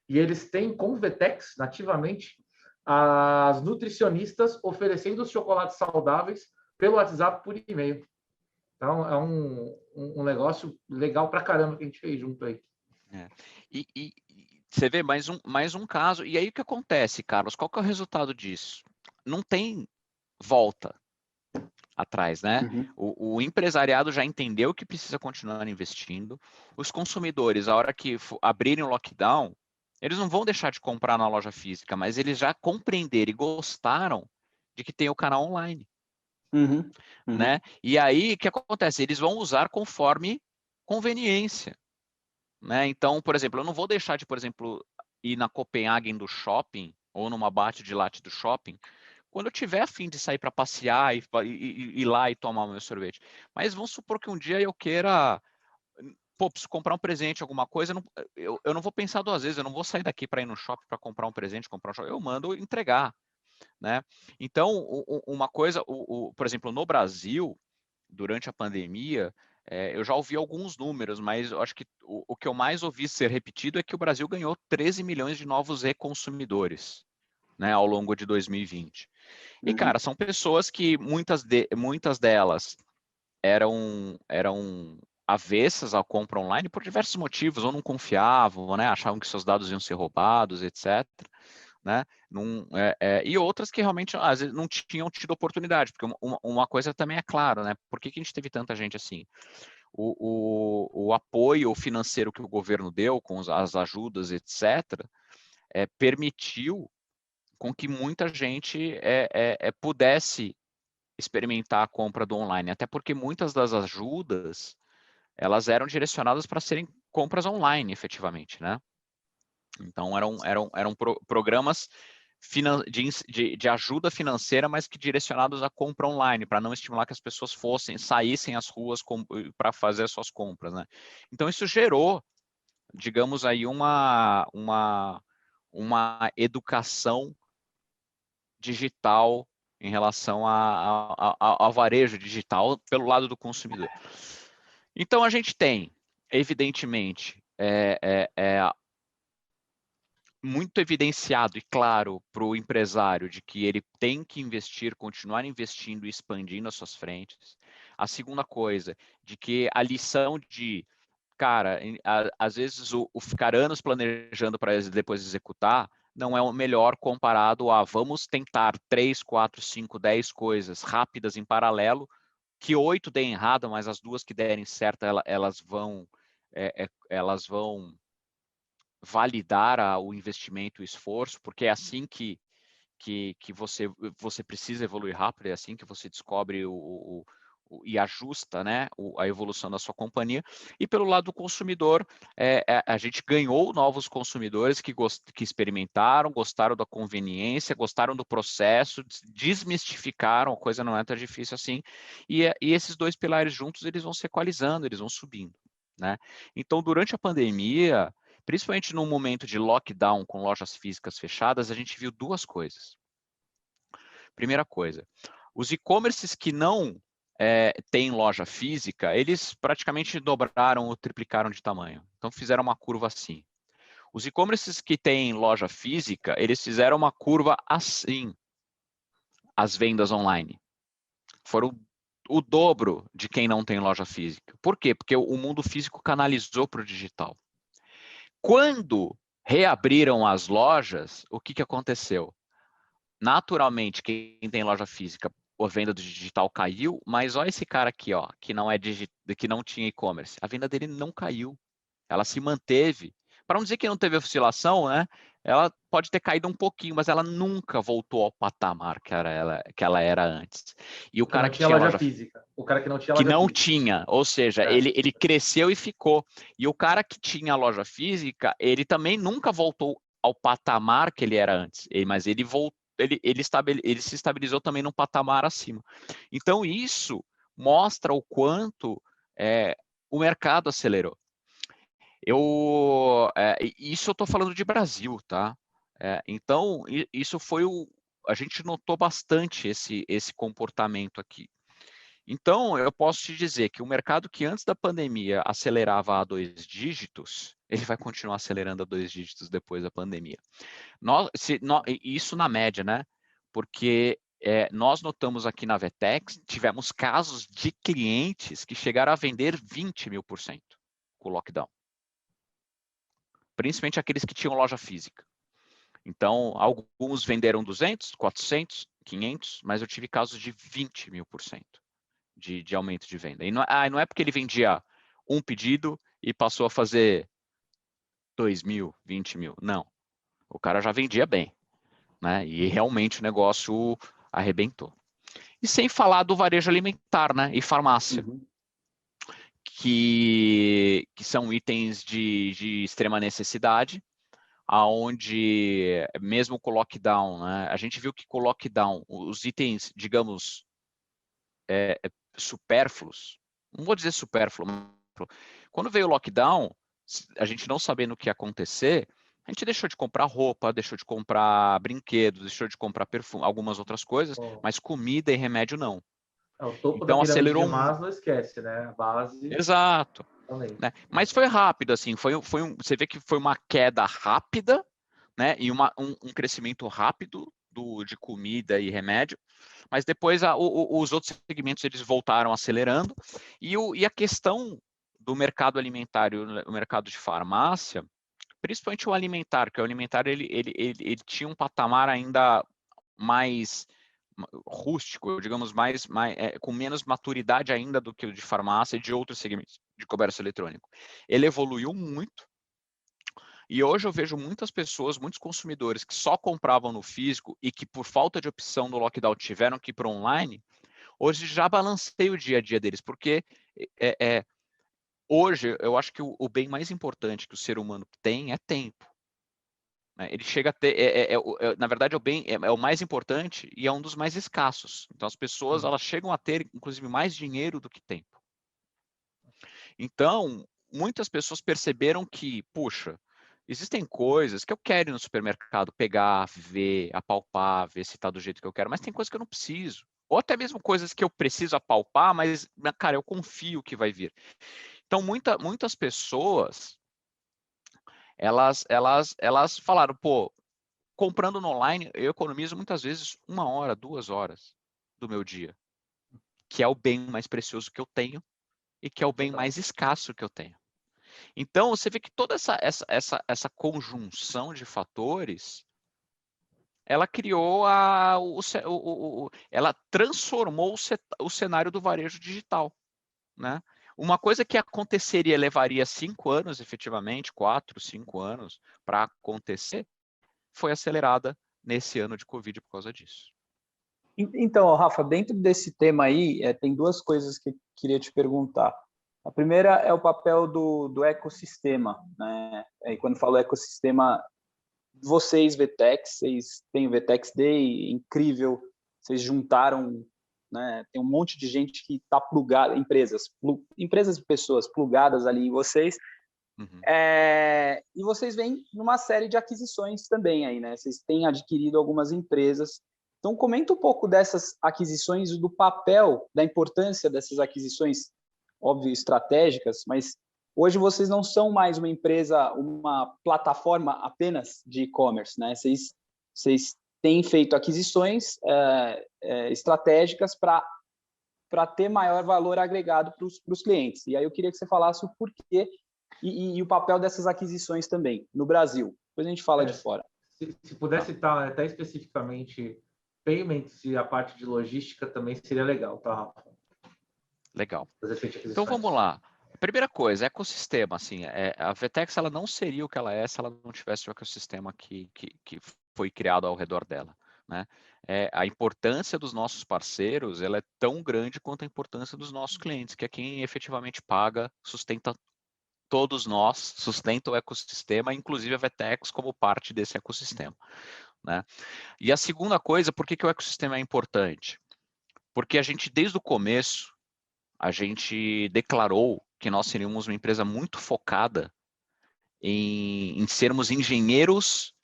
Speaker 2: e eles têm com o Vetex, nativamente, as nutricionistas oferecendo os chocolates saudáveis pelo WhatsApp por e-mail. Então, é um negócio legal pra caramba que a gente fez junto aí.
Speaker 4: E você vê mais um caso. E aí o que acontece, Carlos? Qual que é o resultado disso? Não tem volta atrás, né? O empresariado já entendeu que precisa continuar investindo. Os consumidores, a hora que abrirem o lockdown, eles não vão deixar de comprar na loja física, mas eles já compreenderam e gostaram de que tem o canal online. Né? E aí, o que acontece? Eles vão usar conforme conveniência. Né? Então, por exemplo, eu não vou deixar de, por exemplo, ir na Copenhagen do shopping ou numa Bate de Latte do shopping quando eu tiver a fim de sair para passear e ir lá e tomar o meu sorvete. Mas vamos supor que um dia eu queira, preciso comprar um presente, alguma coisa, eu não vou pensar duas vezes, eu não vou sair daqui para ir no shopping para comprar um presente, eu mando entregar. Né? Então, uma coisa, por exemplo, no Brasil, durante a pandemia, eu já ouvi alguns números, mas eu acho que o que eu mais ouvi ser repetido é que o Brasil ganhou 13 milhões de novos e-consumidores, né, ao longo de 2020. E, cara, são pessoas que muitas delas eram avessas à compra online por diversos motivos, ou não confiavam, né, achavam que seus dados iam ser roubados, etc., né? E outras que realmente às vezes não tinham tido oportunidade, porque uma coisa também é clara, né? Por que a gente teve tanta gente assim? O apoio financeiro que o governo deu, com as ajudas, etc., permitiu com que muita gente pudesse experimentar a compra do online, até porque muitas das ajudas elas eram direcionadas para serem compras online, efetivamente, né? Então, eram programas de ajuda financeira, mas que direcionados à compra online, para não estimular que as pessoas saíssem às ruas para fazer as suas compras, né? Então, isso gerou, digamos aí, uma educação digital em relação ao varejo digital pelo lado do consumidor. Então, a gente tem, evidentemente, muito evidenciado e claro para o empresário de que ele tem que investir, continuar investindo e expandindo as suas frentes. A segunda coisa, de que a lição de, cara, às vezes o ficar anos planejando para depois executar não é o melhor comparado a vamos tentar 3, 4, 5, 10 coisas rápidas em paralelo, que 8 deem errado, mas as 2 que derem certo, elas vão validar o investimento e o esforço, porque é assim que você precisa evoluir rápido, é assim que você descobre e ajusta, né, a evolução da sua companhia. E pelo lado do consumidor, a gente ganhou novos consumidores que experimentaram, gostaram da conveniência, gostaram do processo, desmistificaram, a coisa não é tão difícil assim, e esses dois pilares juntos, eles vão se equalizando, eles vão subindo, né? Então, durante a pandemia, principalmente num momento de lockdown com lojas físicas fechadas, a gente viu duas coisas. Primeira coisa, os e-commerces que não têm loja física, eles praticamente dobraram ou triplicaram de tamanho. Então, fizeram uma curva assim. Os e-commerces que têm loja física, eles fizeram uma curva assim, as vendas online. Foram o dobro de quem não tem loja física. Por quê? Porque o mundo físico canalizou para o digital. Quando reabriram as lojas, o que aconteceu? Naturalmente, quem tem loja física a venda do digital caiu, mas olha esse cara aqui, ó, que não tinha e-commerce. A venda dele não caiu. Ela se manteve. Para não dizer que não teve oscilação, né? Ela pode ter caído um pouquinho, mas ela nunca voltou ao patamar que ela era antes. E o cara que tinha loja
Speaker 2: física. O cara que não tinha
Speaker 4: que
Speaker 2: loja
Speaker 4: não
Speaker 2: física.
Speaker 4: tinha, ou seja, ele cresceu e ficou. E o cara que tinha loja física, ele também nunca voltou ao patamar que ele era antes, mas ele voltou. Ele se estabilizou também num patamar acima. Então, isso mostra o quanto o mercado acelerou. Isso eu estou falando de Brasil, tá? Então, isso foi a gente notou bastante esse comportamento aqui. Então, eu posso te dizer que o mercado que antes da pandemia acelerava a 2 dígitos, ele vai continuar acelerando a 2 dígitos depois da pandemia. Isso na média, né? Porque nós notamos aqui na Vetex, tivemos casos de clientes que chegaram a vender 20.000% com o lockdown. Principalmente aqueles que tinham loja física. Então, alguns venderam 200, 400, 500, mas eu tive casos de 20.000% de aumento de venda. E não é porque ele vendia um pedido e passou a fazer 2.000, 20.000. Não. O cara já vendia bem, né? E realmente o negócio arrebentou. E sem falar do varejo alimentar, né? E farmácia.
Speaker 3: Uhum.
Speaker 4: Que são itens de extrema necessidade, aonde mesmo com o lockdown, né, a gente viu que com o lockdown, os itens, digamos, supérfluos, não vou dizer supérfluo, quando veio o lockdown, a gente não sabendo o que ia acontecer, a gente deixou de comprar roupa, deixou de comprar brinquedos, deixou de comprar perfume, algumas outras coisas, mas comida e remédio não.
Speaker 2: O topo
Speaker 4: Então
Speaker 2: da pirâmide
Speaker 4: acelerou
Speaker 2: de Maslow, esquece, né? A base.
Speaker 4: Exato. Né? Mas foi rápido, assim, você vê que foi uma queda rápida, né? E um crescimento rápido de comida e remédio, mas depois os outros segmentos eles voltaram acelerando, e a questão do mercado alimentar e o mercado de farmácia, principalmente o alimentar, que o alimentar ele tinha um patamar ainda mais rústico, digamos, com menos maturidade ainda do que o de farmácia e de outros segmentos de comércio eletrônico. Ele evoluiu muito, e hoje eu vejo muitas pessoas, muitos consumidores que só compravam no físico e que por falta de opção no lockdown tiveram que ir para online, hoje já balancei o dia a dia deles, porque hoje eu acho que o bem mais importante que o ser humano tem é tempo. Ele chega a ter, na verdade, é o mais importante e é um dos mais escassos. Então, as pessoas elas chegam a ter, inclusive, mais dinheiro do que tempo. Então, muitas pessoas perceberam que, puxa, existem coisas que eu quero ir no supermercado pegar, ver, apalpar, ver se está do jeito que eu quero, mas tem coisas que eu não preciso. Ou até mesmo coisas que eu preciso apalpar, mas, cara, eu confio que vai vir. Então, muitas pessoas elas falaram, pô, comprando no online, eu economizo muitas vezes 1 hora, 2 horas do meu dia, que é o bem mais precioso que eu tenho e que é o bem mais escasso que eu tenho. Então, você vê que toda essa conjunção de fatores, ela criou ela transformou o cenário do varejo digital, né? Uma coisa que aconteceria, levaria 5 anos, efetivamente, 4, 5 anos para acontecer, foi acelerada nesse ano de Covid por causa disso.
Speaker 3: Então, Rafa, dentro desse tema aí, tem 2 coisas que eu queria te perguntar. A primeira é o papel do ecossistema, né? E quando falo ecossistema, vocês, Vetex, vocês têm o Vetex Day, incrível, vocês juntaram, né? Tem um monte de gente que está plugada, empresas e pessoas plugadas ali em vocês, e vocês vêm numa série de aquisições também aí, né? Vocês têm adquirido algumas empresas. Então, comenta um pouco dessas aquisições e do papel, da importância dessas aquisições, óbvio, estratégicas, mas hoje vocês não são mais uma empresa, uma plataforma apenas de e-commerce, né? Vocês têm feito aquisições estratégicas para ter maior valor agregado para os clientes. E aí eu queria que você falasse o porquê e o papel dessas aquisições também no Brasil. Depois a gente fala de fora.
Speaker 2: Se puder citar até especificamente payments e a parte de logística também seria legal, tá, Rafa?
Speaker 4: Legal. Então vamos lá. Primeira coisa, ecossistema. Assim, a VTEX ela não seria o que ela é se ela não tivesse o ecossistema que foi criado ao redor dela, né? A importância dos nossos parceiros ela é tão grande quanto a importância dos nossos clientes, que é quem efetivamente paga, sustenta todos nós, sustenta o ecossistema, inclusive a VTEX como parte desse ecossistema, né? E a segunda coisa, por que o ecossistema é importante? Porque a gente, desde o começo, a gente declarou que nós seríamos uma empresa muito focada em sermos engenheiros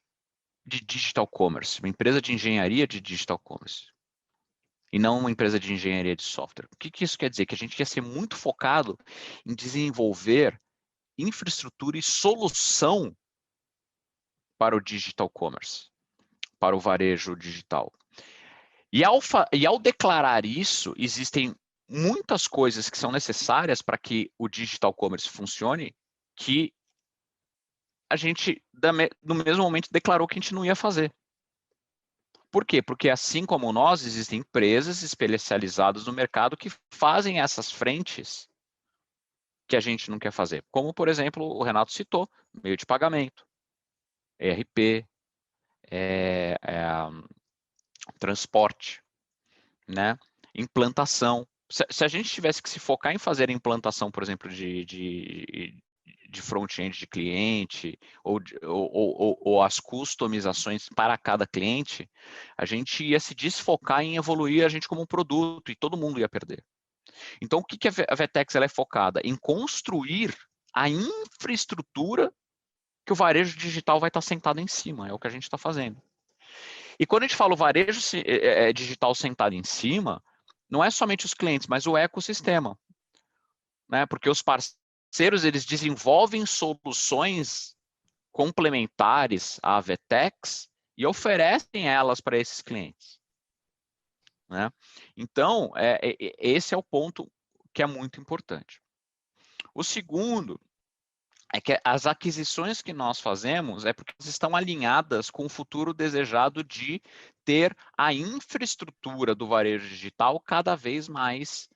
Speaker 4: de digital commerce, uma empresa de engenharia de digital commerce, e não uma empresa de engenharia de software. O que isso quer dizer? Que a gente ia ser muito focado em desenvolver infraestrutura e solução para o digital commerce, para o varejo digital. E ao declarar isso, existem muitas coisas que são necessárias para que o digital commerce funcione, que a gente, no mesmo momento, declarou que a gente não ia fazer. Por quê? Porque assim como nós, existem empresas especializadas no mercado que fazem essas frentes que a gente não quer fazer. Como, por exemplo, o Renato citou, meio de pagamento, ERP, transporte, né? Implantação. Se a gente tivesse que se focar em fazer a implantação, por exemplo, de front-end de cliente ou as customizações para cada cliente, a gente ia se desfocar em evoluir a gente como um produto e todo mundo ia perder. Então, o que a VTEX ela é focada? Em construir a infraestrutura que o varejo digital vai estar sentado em cima, é o que a gente está fazendo. E quando a gente fala o varejo digital sentado em cima, não é somente os clientes, mas o ecossistema, né? Porque os parceiros eles desenvolvem soluções complementares à VTEX e oferecem elas para esses clientes, né? Então, esse é o ponto que é muito importante. O segundo é que as aquisições que nós fazemos é porque elas estão alinhadas com o futuro desejado de ter a infraestrutura do varejo digital cada vez mais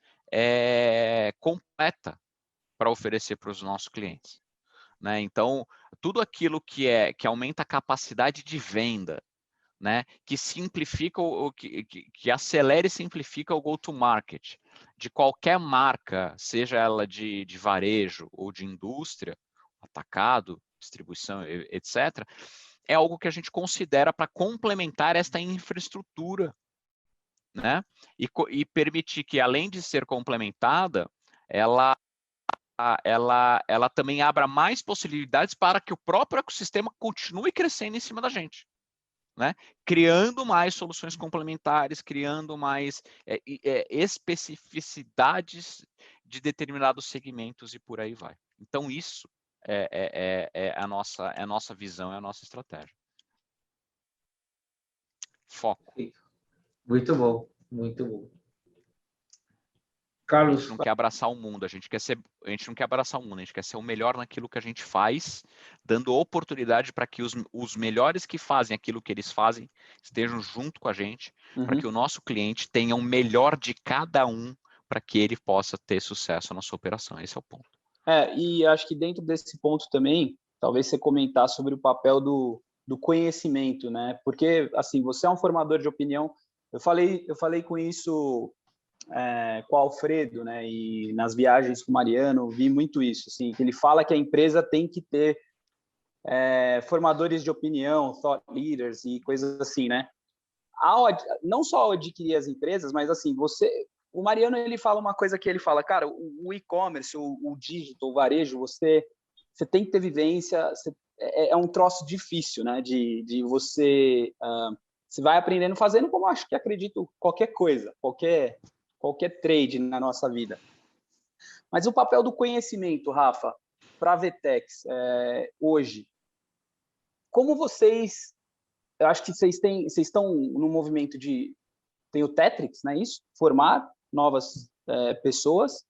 Speaker 4: completa para oferecer para os nossos clientes, né? Então, tudo aquilo que aumenta a capacidade de venda, né? Que simplifica que acelera e simplifica o go-to-market de qualquer marca, seja ela de varejo ou de indústria, atacado, distribuição, etc., é algo que a gente considera para complementar esta infraestrutura, né? E permitir que, além de ser complementada, ela também abra mais possibilidades para que o próprio ecossistema continue crescendo em cima da gente, né? Criando mais soluções complementares, criando mais especificidades de determinados segmentos e por aí vai. Então, isso é a nossa visão, é a nossa estratégia. Foco.
Speaker 2: Muito bom, muito bom.
Speaker 4: Carlos, a gente não quer abraçar o mundo, a gente não quer abraçar o mundo, a gente quer ser o melhor naquilo que a gente faz, dando oportunidade para que os melhores que fazem aquilo que eles fazem estejam junto com a gente, para que o nosso cliente tenha o melhor de cada um para que ele possa ter sucesso na sua operação. Esse é o ponto.
Speaker 3: E acho que dentro desse ponto também, talvez você comentar sobre o papel do conhecimento, né? Porque, assim, você é um formador de opinião. Eu falei com isso com o Alfredo, né? E nas viagens com o Mariano, vi muito isso, assim, que ele fala que a empresa tem que ter formadores de opinião, thought leaders e coisas assim, né? Não só ao adquirir as empresas, mas assim, o Mariano ele fala uma coisa que ele fala, cara, o e-commerce, o digital, o varejo, você tem que ter vivência, é um troço difícil, né? De você vai aprendendo fazendo, como acho que acredito qualquer coisa, qualquer trade na nossa vida. Mas o papel do conhecimento, Rafa, para a VTEX hoje, como vocês, eu acho que vocês estão no movimento tem o Tetrix, não é isso? Formar novas pessoas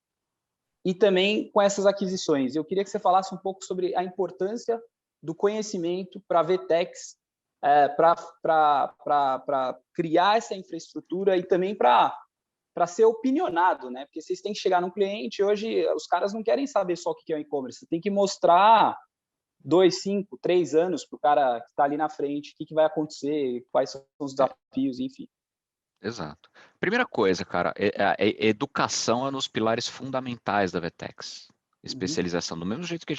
Speaker 3: e também com essas aquisições. Eu queria que você falasse um pouco sobre a importância do conhecimento para a VTEX para criar essa infraestrutura e também para ser opinionado, né? Porque vocês têm que chegar num cliente, hoje os caras não querem saber só o que é o e-commerce, você tem que mostrar 2, 5, 3 anos para o cara que está ali na frente, o que vai acontecer, quais são os desafios, enfim.
Speaker 4: Exato. Primeira coisa, cara, a educação é um dos pilares fundamentais da Vetex. Especialização. Do mesmo jeito que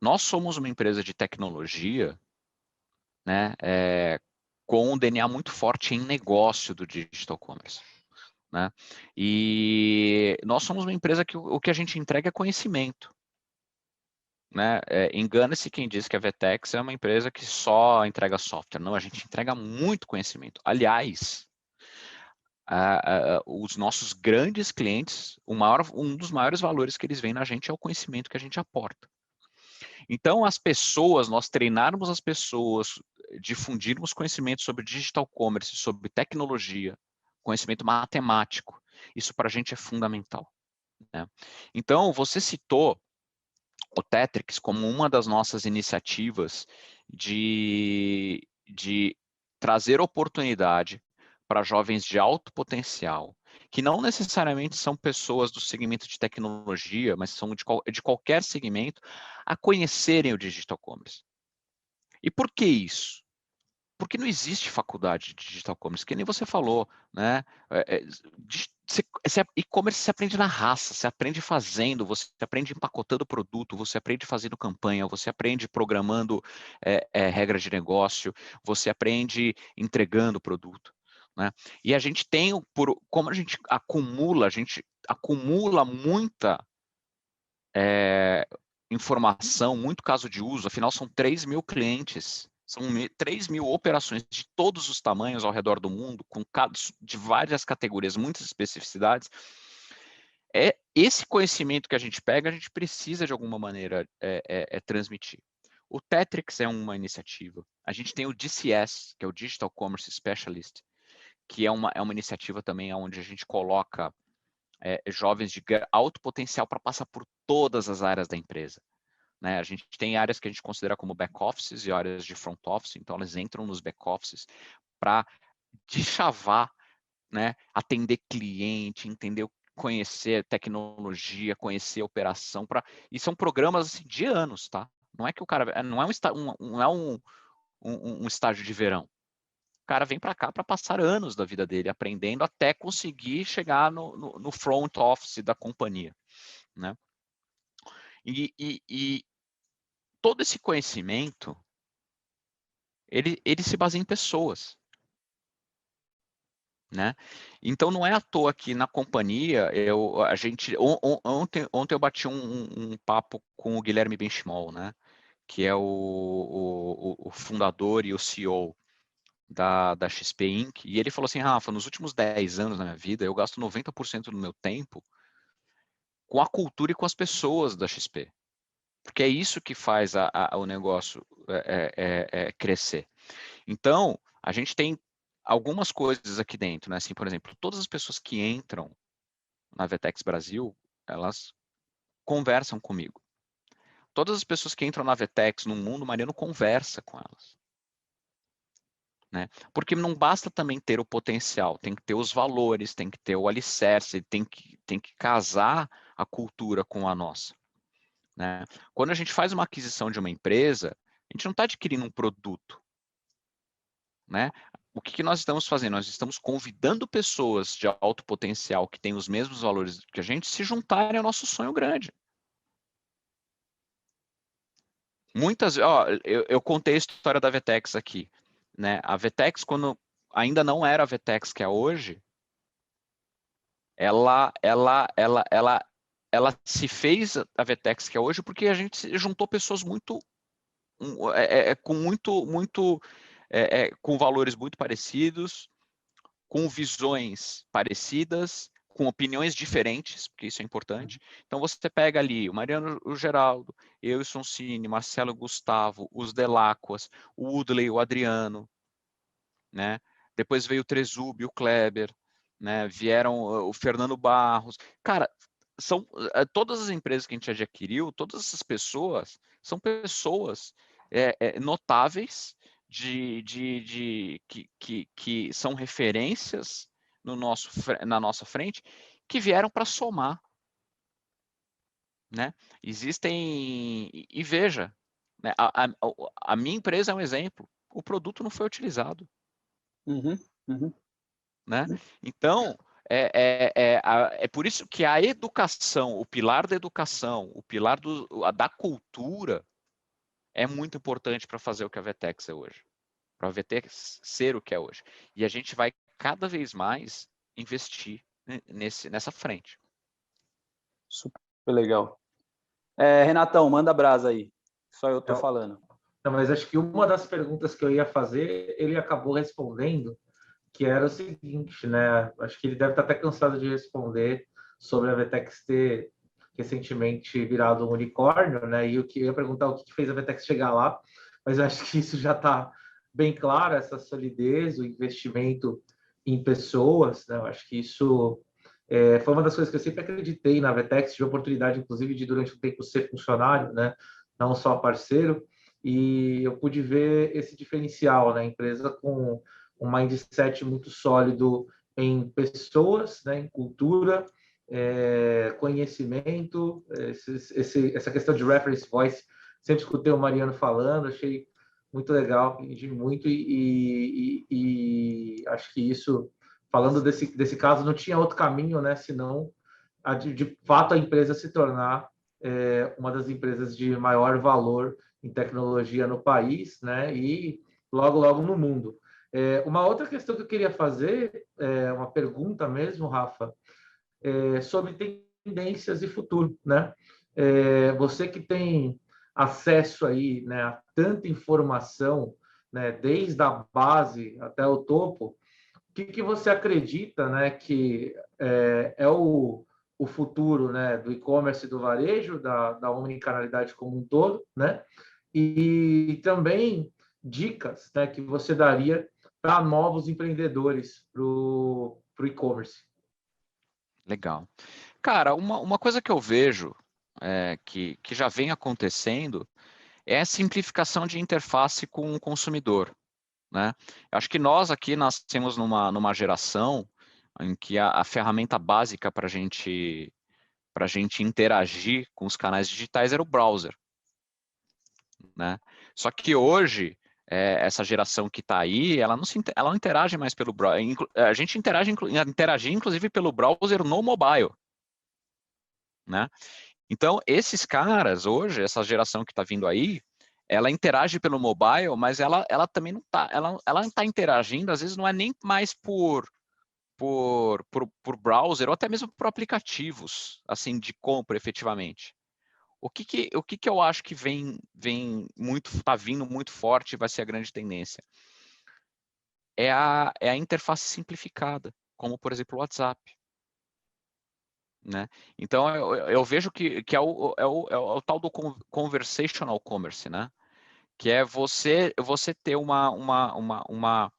Speaker 4: nós somos uma empresa de tecnologia, né, com um DNA muito forte em negócio do digital commerce, né? E nós somos uma empresa que o que a gente entrega é conhecimento, né? Engana-se quem diz que a Vetex é uma empresa que só entrega software. Não, a gente entrega muito conhecimento. Aliás, os nossos grandes clientes, um dos maiores valores que eles veem na gente é o conhecimento que a gente aporta. Então, nós treinarmos as pessoas, difundirmos conhecimento sobre digital commerce, sobre tecnologia, conhecimento matemático, isso para a gente é fundamental, né? Então, você citou o Tetrix como uma das nossas iniciativas de trazer oportunidade para jovens de alto potencial, que não necessariamente são pessoas do segmento de tecnologia, mas são de qualquer segmento, a conhecerem o digital commerce. E por que isso? Porque não existe faculdade de digital commerce, que nem você falou, né? E-commerce se aprende na raça, você aprende fazendo, você aprende empacotando produto, você aprende fazendo campanha, você aprende programando regras de negócio, você aprende entregando produto, né? E a gente tem, como a gente acumula muita informação, muito caso de uso, afinal são 3.000 clientes, são 3.000 operações de todos os tamanhos ao redor do mundo, de várias categorias, muitas especificidades. Esse conhecimento que a gente pega, a gente precisa de alguma maneira transmitir. O Tetrix é uma iniciativa. A gente tem o DCS, que é o Digital Commerce Specialist, que é uma iniciativa também onde a gente coloca jovens de alto potencial para passar por todas as áreas da empresa, né? A gente tem áreas que a gente considera como back-offices e áreas de front-office, então elas entram nos back-offices para deschavar, né? Atender cliente, conhecer tecnologia, conhecer operação, e são programas assim, de anos, tá? Não é que o cara, não é um estágio de verão. O cara vem para cá para passar anos da vida dele aprendendo até conseguir chegar no front office da companhia, né? E todo esse conhecimento, ele se baseia em pessoas, né? Então não é à toa que na companhia ontem eu bati um papo com o Guilherme Benchimol, né? Que é o fundador e o CEO da XP Inc. E ele falou assim, Rafa, nos últimos 10 anos da minha vida, eu gasto 90% do meu tempo com a cultura e com as pessoas da XP. Porque é isso que faz o negócio crescer. Então, a gente tem algumas coisas aqui dentro, né? Assim, por exemplo, todas as pessoas que entram na Vetex Brasil, elas conversam comigo. Todas as pessoas que entram na Vetex, no mundo, Mariano conversa com elas, né? Porque não basta também ter o potencial, tem que ter os valores, tem que ter o alicerce, tem que casar a cultura com a nossa, né? Quando a gente faz uma aquisição de uma empresa, a gente não está adquirindo um produto, né? O que nós estamos fazendo? Nós estamos convidando pessoas de alto potencial que têm os mesmos valores que a gente se juntarem ao nosso sonho grande. Eu contei a história da Vetex aqui, né? A Vetex, quando ainda não era a Vetex que é hoje, ela se fez a Vetex que é hoje porque a gente juntou pessoas com valores muito parecidos, com visões parecidas, com opiniões diferentes, porque isso é importante. Então você pega ali o Mariano, o Geraldo, eu e o Sonsini, Marcelo, Gustavo, os Delacquas, o Udley, o Adriano, né? Depois veio o Trezub, o Kleber, né? Vieram o Fernando Barros. Cara, são todas as empresas que a gente adquiriu, todas essas pessoas são pessoas notáveis, que são referências na nossa frente, que vieram para somar, né? Existem, e veja, né? A minha empresa é um exemplo, o produto não foi utilizado. Né? Então, é por isso que a educação, o pilar da educação, o pilar da cultura é muito importante para fazer o que a VTEX é hoje, para a VTEX ser o que é hoje. E a gente vai cada vez mais investir nessa frente.
Speaker 3: Super legal. Renatão, manda brasa aí. Só eu tô falando.
Speaker 2: Não, mas acho que uma das perguntas que eu ia fazer, ele acabou respondendo, que era o seguinte, né? Acho que ele deve estar até cansado de responder sobre a VTEX ter recentemente virado um unicórnio, né? E eu ia perguntar o que fez a VTEX chegar lá, mas eu acho que isso já está bem claro, essa solidez, o investimento em pessoas, né? Eu acho que isso foi uma das coisas que eu sempre acreditei na VTEX, tive a oportunidade, inclusive, de durante um tempo ser funcionário, né? Não só parceiro, e eu pude ver esse diferencial, né? Empresa com um mindset muito sólido em pessoas, né? Em cultura, conhecimento, essa questão de reference voice, sempre escutei o Mariano falando, achei muito legal, aprendi muito e acho que isso, falando desse caso, não tinha outro caminho, né? Senão, de fato, a empresa se tornar uma das empresas de maior valor em tecnologia no país, né? E logo no mundo. Uma outra questão que eu queria fazer, uma pergunta mesmo, Rafa, sobre tendências e futuro, né? Você que tem acesso aí, né, a tanta informação, né, desde a base até o topo, o que você acredita, né, que é o futuro, né, do e-commerce e do varejo, da omnicanalidade como um todo, né? E também dicas, né, que você daria para novos empreendedores para o e-commerce.
Speaker 4: Legal. Cara, uma coisa que eu vejo que já vem acontecendo é a simplificação de interface com o consumidor, né? Eu acho que nós aqui nascemos numa geração em que a ferramenta básica para a gente interagir com os canais digitais era o browser, né? Só que hoje essa geração que está aí, ela não interage mais pelo browser. A gente interage inclusive pelo browser no mobile, né? Então, esses caras hoje, essa geração que está vindo aí, ela interage pelo mobile, mas ela também não está, ela está interagindo, às vezes não é nem mais por browser, ou até mesmo por aplicativos, assim, de compra efetivamente. O que eu acho que está vindo muito forte e vai ser a grande tendência? É a interface simplificada, como, por exemplo, o WhatsApp. Né? Então, eu vejo que é o tal do conversational commerce, né? Que é você ter uma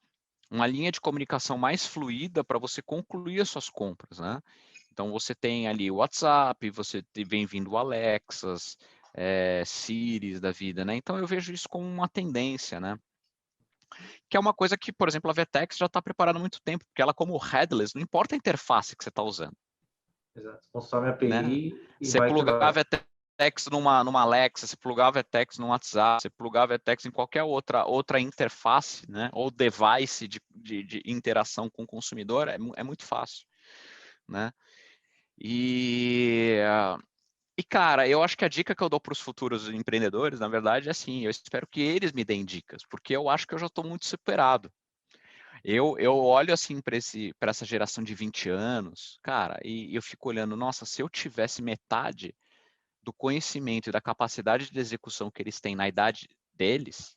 Speaker 4: linha de comunicação mais fluida para você concluir as suas compras, né? Então, você tem ali o WhatsApp, você vem vindo o Alexas, Siris da vida, né? Então, eu vejo isso como uma tendência, né? Que é uma coisa que, por exemplo, a VTEX já está preparada há muito tempo, porque ela, como headless, não importa a interface que você está usando.
Speaker 2: Exato. Consome a API,
Speaker 4: né?
Speaker 2: e
Speaker 4: Você plugar a VTEX numa Alexa, você plugar a VTEX no WhatsApp, você plugar a VTEX em qualquer outra interface, né? Ou device de interação com o consumidor, é muito fácil, né? E cara, eu acho que a dica que eu dou para os futuros empreendedores, na verdade, é assim, eu espero que eles me deem dicas, porque eu acho que eu já estou muito superado. Eu olho assim para essa geração de 20 anos, cara, e eu fico olhando, nossa, se eu tivesse metade do conhecimento e da capacidade de execução que eles têm na idade deles,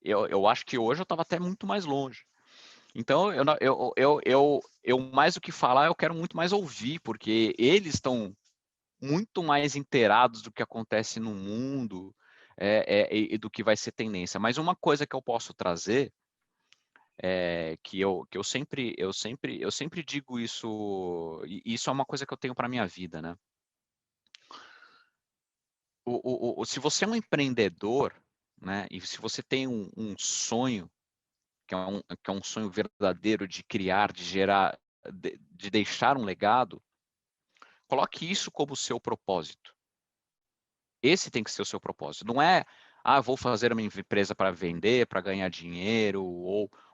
Speaker 4: eu acho que hoje eu estava até muito mais longe. Então, eu mais do que falar, eu quero muito mais ouvir, porque eles estão muito mais inteirados do que acontece no mundo e do que vai ser tendência. Mas uma coisa que eu posso trazer que eu sempre digo isso, e isso é uma coisa que eu tenho para minha vida, né? Se você é um empreendedor, né? E se você tem um sonho, que é um sonho verdadeiro de criar, de gerar, de deixar um legado, coloque isso como seu propósito. Esse tem que ser o seu propósito. Não é, vou fazer uma empresa para vender, para ganhar dinheiro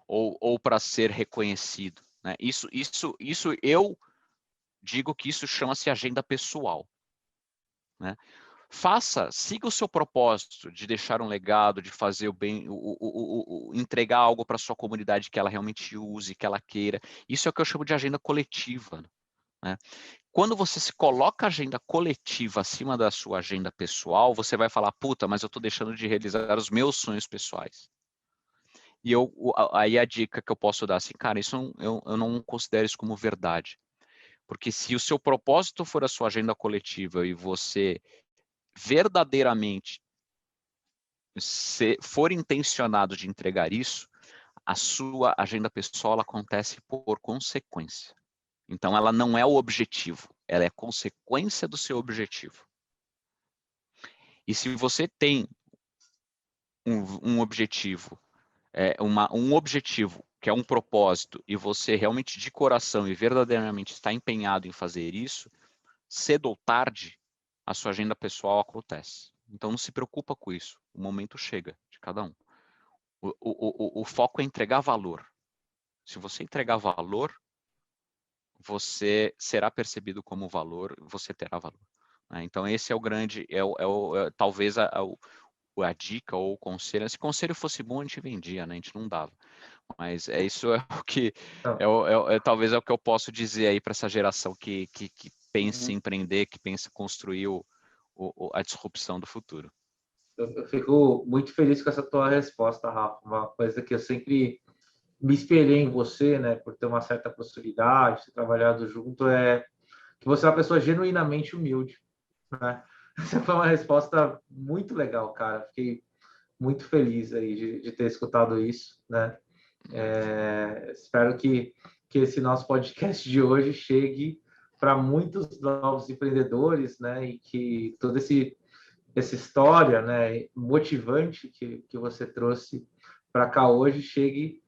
Speaker 4: ou para ser reconhecido, né? Isso eu digo que isso chama-se agenda pessoal, né? Siga o seu propósito de deixar um legado, de fazer o bem, entregar algo para sua comunidade que ela realmente use, que ela queira. Isso é o que eu chamo de agenda coletiva, né? Quando você se coloca a agenda coletiva acima da sua agenda pessoal, você vai falar, puta, mas eu estou deixando de realizar os meus sonhos pessoais. E aí a dica que eu posso dar assim, cara, isso eu não considero isso como verdade. Porque se o seu propósito for a sua agenda coletiva e você verdadeiramente for intencionado de entregar isso, a sua agenda pessoal acontece por consequência. Então, ela não é o objetivo, ela é consequência do seu objetivo. E se você tem um objetivo, um objetivo que é um propósito, e você realmente de coração e verdadeiramente está empenhado em fazer isso, cedo ou tarde, a sua agenda pessoal acontece. Então, não se preocupa com isso. O momento chega de cada um. O foco é entregar valor. Se você entregar valor, você será percebido como valor, você terá valor. Né? Então, esse é o grande, talvez a dica ou o conselho. Se o conselho fosse bom, a gente vendia, né? A gente não dava. Mas isso é o que, talvez é o que eu posso dizer aí para essa geração que pensa em empreender, que pensa em construir a disrupção do futuro.
Speaker 2: Eu fico muito feliz com essa tua resposta, Rafa. Uma coisa que eu sempre me espelhei em você, né, por ter uma certa proximidade, ter trabalhado junto, é que você é uma pessoa genuinamente humilde, né? Essa foi uma resposta muito legal, cara. Fiquei muito feliz aí de ter escutado isso, né? Espero que esse nosso podcast de hoje chegue para muitos novos empreendedores, né? E que toda essa história, né, motivante que você trouxe para cá hoje chegue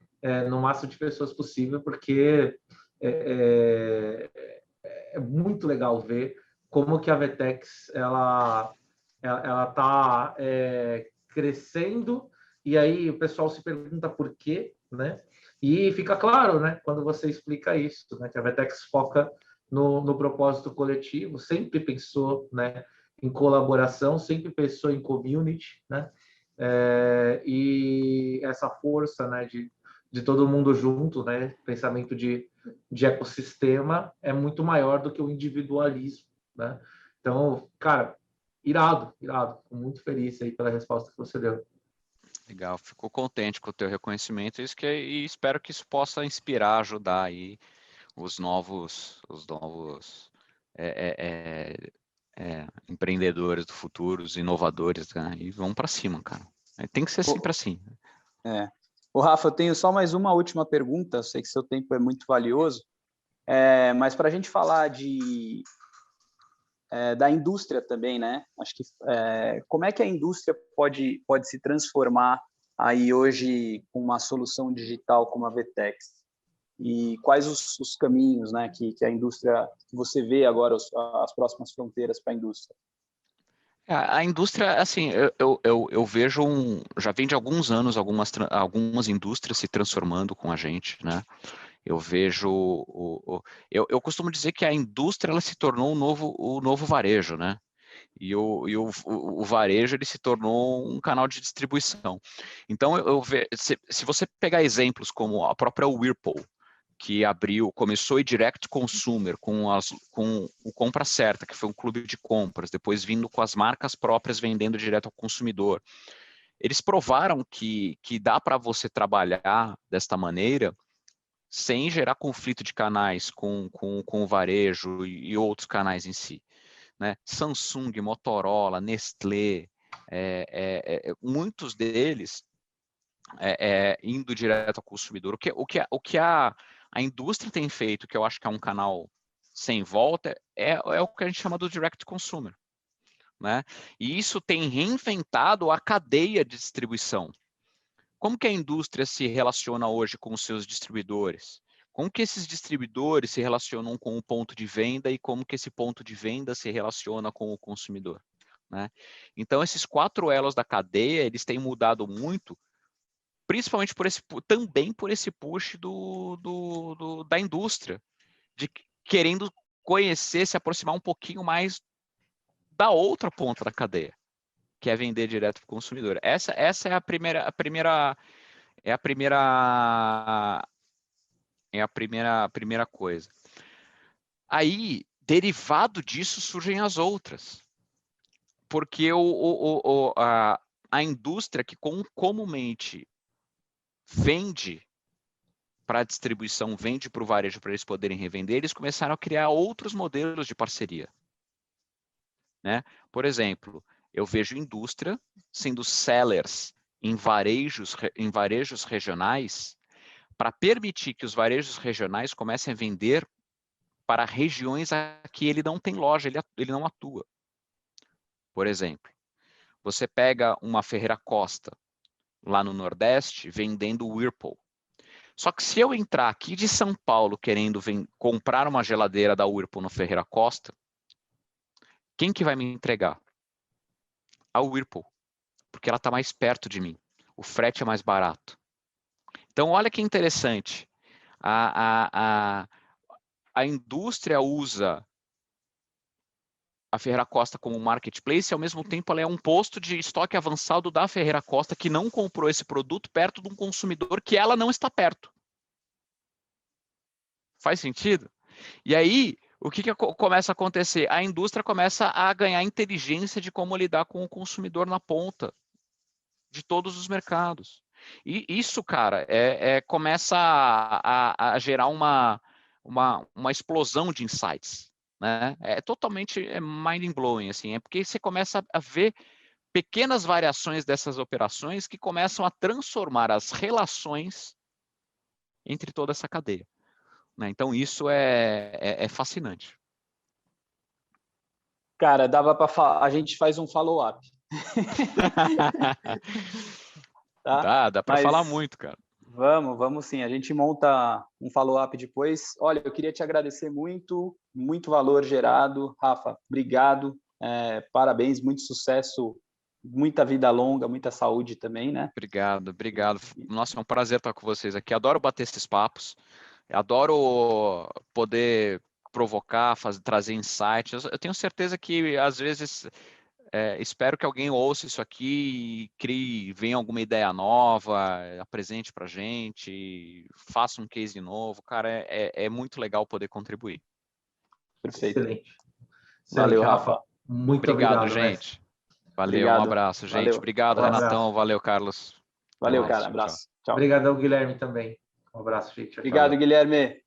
Speaker 2: no máximo de pessoas possível, porque é muito legal ver como que a Vetex ela está crescendo, e aí o pessoal se pergunta por quê, né? E fica claro, né, quando você explica isso, né, que a Vetex foca no propósito coletivo, sempre pensou, né, em colaboração, sempre pensou em community, né? E essa força, né, de todo mundo junto, né, pensamento de ecossistema é muito maior do que o individualismo, né? Então, cara, irado. Fico muito feliz aí pela resposta que você deu.
Speaker 4: Legal, fico contente com o teu reconhecimento e espero que isso possa inspirar, ajudar aí os novos empreendedores do futuro, os inovadores, né? E vão para cima, cara. Tem que ser sempre assim.
Speaker 3: O Rafa, eu tenho só mais uma última pergunta. Eu sei que seu tempo é muito valioso, mas para a gente falar da indústria também, né? Acho que como é que a indústria pode se transformar aí hoje com uma solução digital como a Vetex? E quais os caminhos, né, que a indústria, que você vê agora as próximas fronteiras para a indústria?
Speaker 4: A indústria, assim, eu vejo já vem de alguns anos algumas indústrias se transformando com a gente, né? Eu vejo, eu costumo dizer que a indústria ela se tornou o novo varejo, né? E o varejo ele se tornou um canal de distribuição. Então, se você pegar exemplos como a própria Whirlpool, que começou em direct consumer com o Compra Certa, que foi um clube de compras, depois vindo com as marcas próprias vendendo direto ao consumidor. Eles provaram que dá para você trabalhar desta maneira sem gerar conflito de canais com o varejo e outros canais em si. Né? Samsung, Motorola, Nestlé, muitos deles indo direto ao consumidor. O que a indústria tem feito, que eu acho que é um canal sem volta, é o que a gente chama do direct consumer. né? E isso tem reinventado a cadeia de distribuição. Como que a indústria se relaciona hoje com os seus distribuidores? Como que esses distribuidores se relacionam com o ponto de venda e como que esse ponto de venda se relaciona com o consumidor, né? Então, esses 4 elos da cadeia, eles têm mudado muito, principalmente também por esse push da indústria, de querendo conhecer, se aproximar um pouquinho mais da outra ponta da cadeia, que é vender direto para o consumidor. Essa é a primeira coisa. Aí, derivado disso, surgem as outras. Porque a indústria que comumente vende para a distribuição, vende para o varejo para eles poderem revender, eles começaram a criar outros modelos de parceria, né? Por exemplo, eu vejo indústria sendo sellers em varejos regionais para permitir que os varejos regionais comecem a vender para regiões que ele não tem loja, ele não atua. Por exemplo, você pega uma Ferreira Costa lá no Nordeste vendendo Whirlpool. Só que se eu entrar aqui de São Paulo querendo comprar uma geladeira da Whirlpool no Ferreira Costa, quem que vai me entregar? A Whirlpool, porque ela está mais perto de mim. O frete é mais barato. Então, olha que interessante. A indústria usa a Ferreira Costa como marketplace, e ao mesmo tempo ela é um posto de estoque avançado da Ferreira Costa que não comprou esse produto perto de um consumidor que ela não está perto. Faz sentido? E aí, o que começa a acontecer? A indústria começa a ganhar inteligência de como lidar com o consumidor na ponta de todos os mercados. E isso, cara, começa a gerar uma explosão de insights, né? É totalmente mind-blowing, assim, é porque você começa a ver pequenas variações dessas operações que começam a transformar as relações entre toda essa cadeia, né? Então, isso é fascinante.
Speaker 3: Cara, dava para a gente faz um follow-up. Tá?
Speaker 4: Dá para falar muito, cara.
Speaker 3: Vamos sim. A gente monta um follow-up depois. Olha, eu queria te agradecer muito, muito valor gerado. Rafa, obrigado. Parabéns, muito sucesso, muita vida longa, muita saúde também, né?
Speaker 4: Obrigado. Nossa, é um prazer estar com vocês aqui. Adoro bater esses papos. Adoro poder provocar, trazer insights. Eu tenho certeza que, às vezes, espero que alguém ouça isso aqui e venha alguma ideia nova, apresente para a gente, faça um case novo. Cara, é muito legal poder contribuir.
Speaker 3: Perfeito.
Speaker 2: Excelente.
Speaker 3: Valeu, Rafa.
Speaker 2: Muito obrigado,
Speaker 4: gente.
Speaker 2: Mestre.
Speaker 4: Valeu,
Speaker 3: obrigado.
Speaker 4: Um abraço, gente.
Speaker 3: Valeu.
Speaker 4: Obrigado, Renatão. Valeu, Carlos.
Speaker 3: Valeu, cara. Abraço. Tchau.
Speaker 2: Obrigadão, Guilherme, também. Um abraço, gente.
Speaker 3: Obrigado, Guilherme.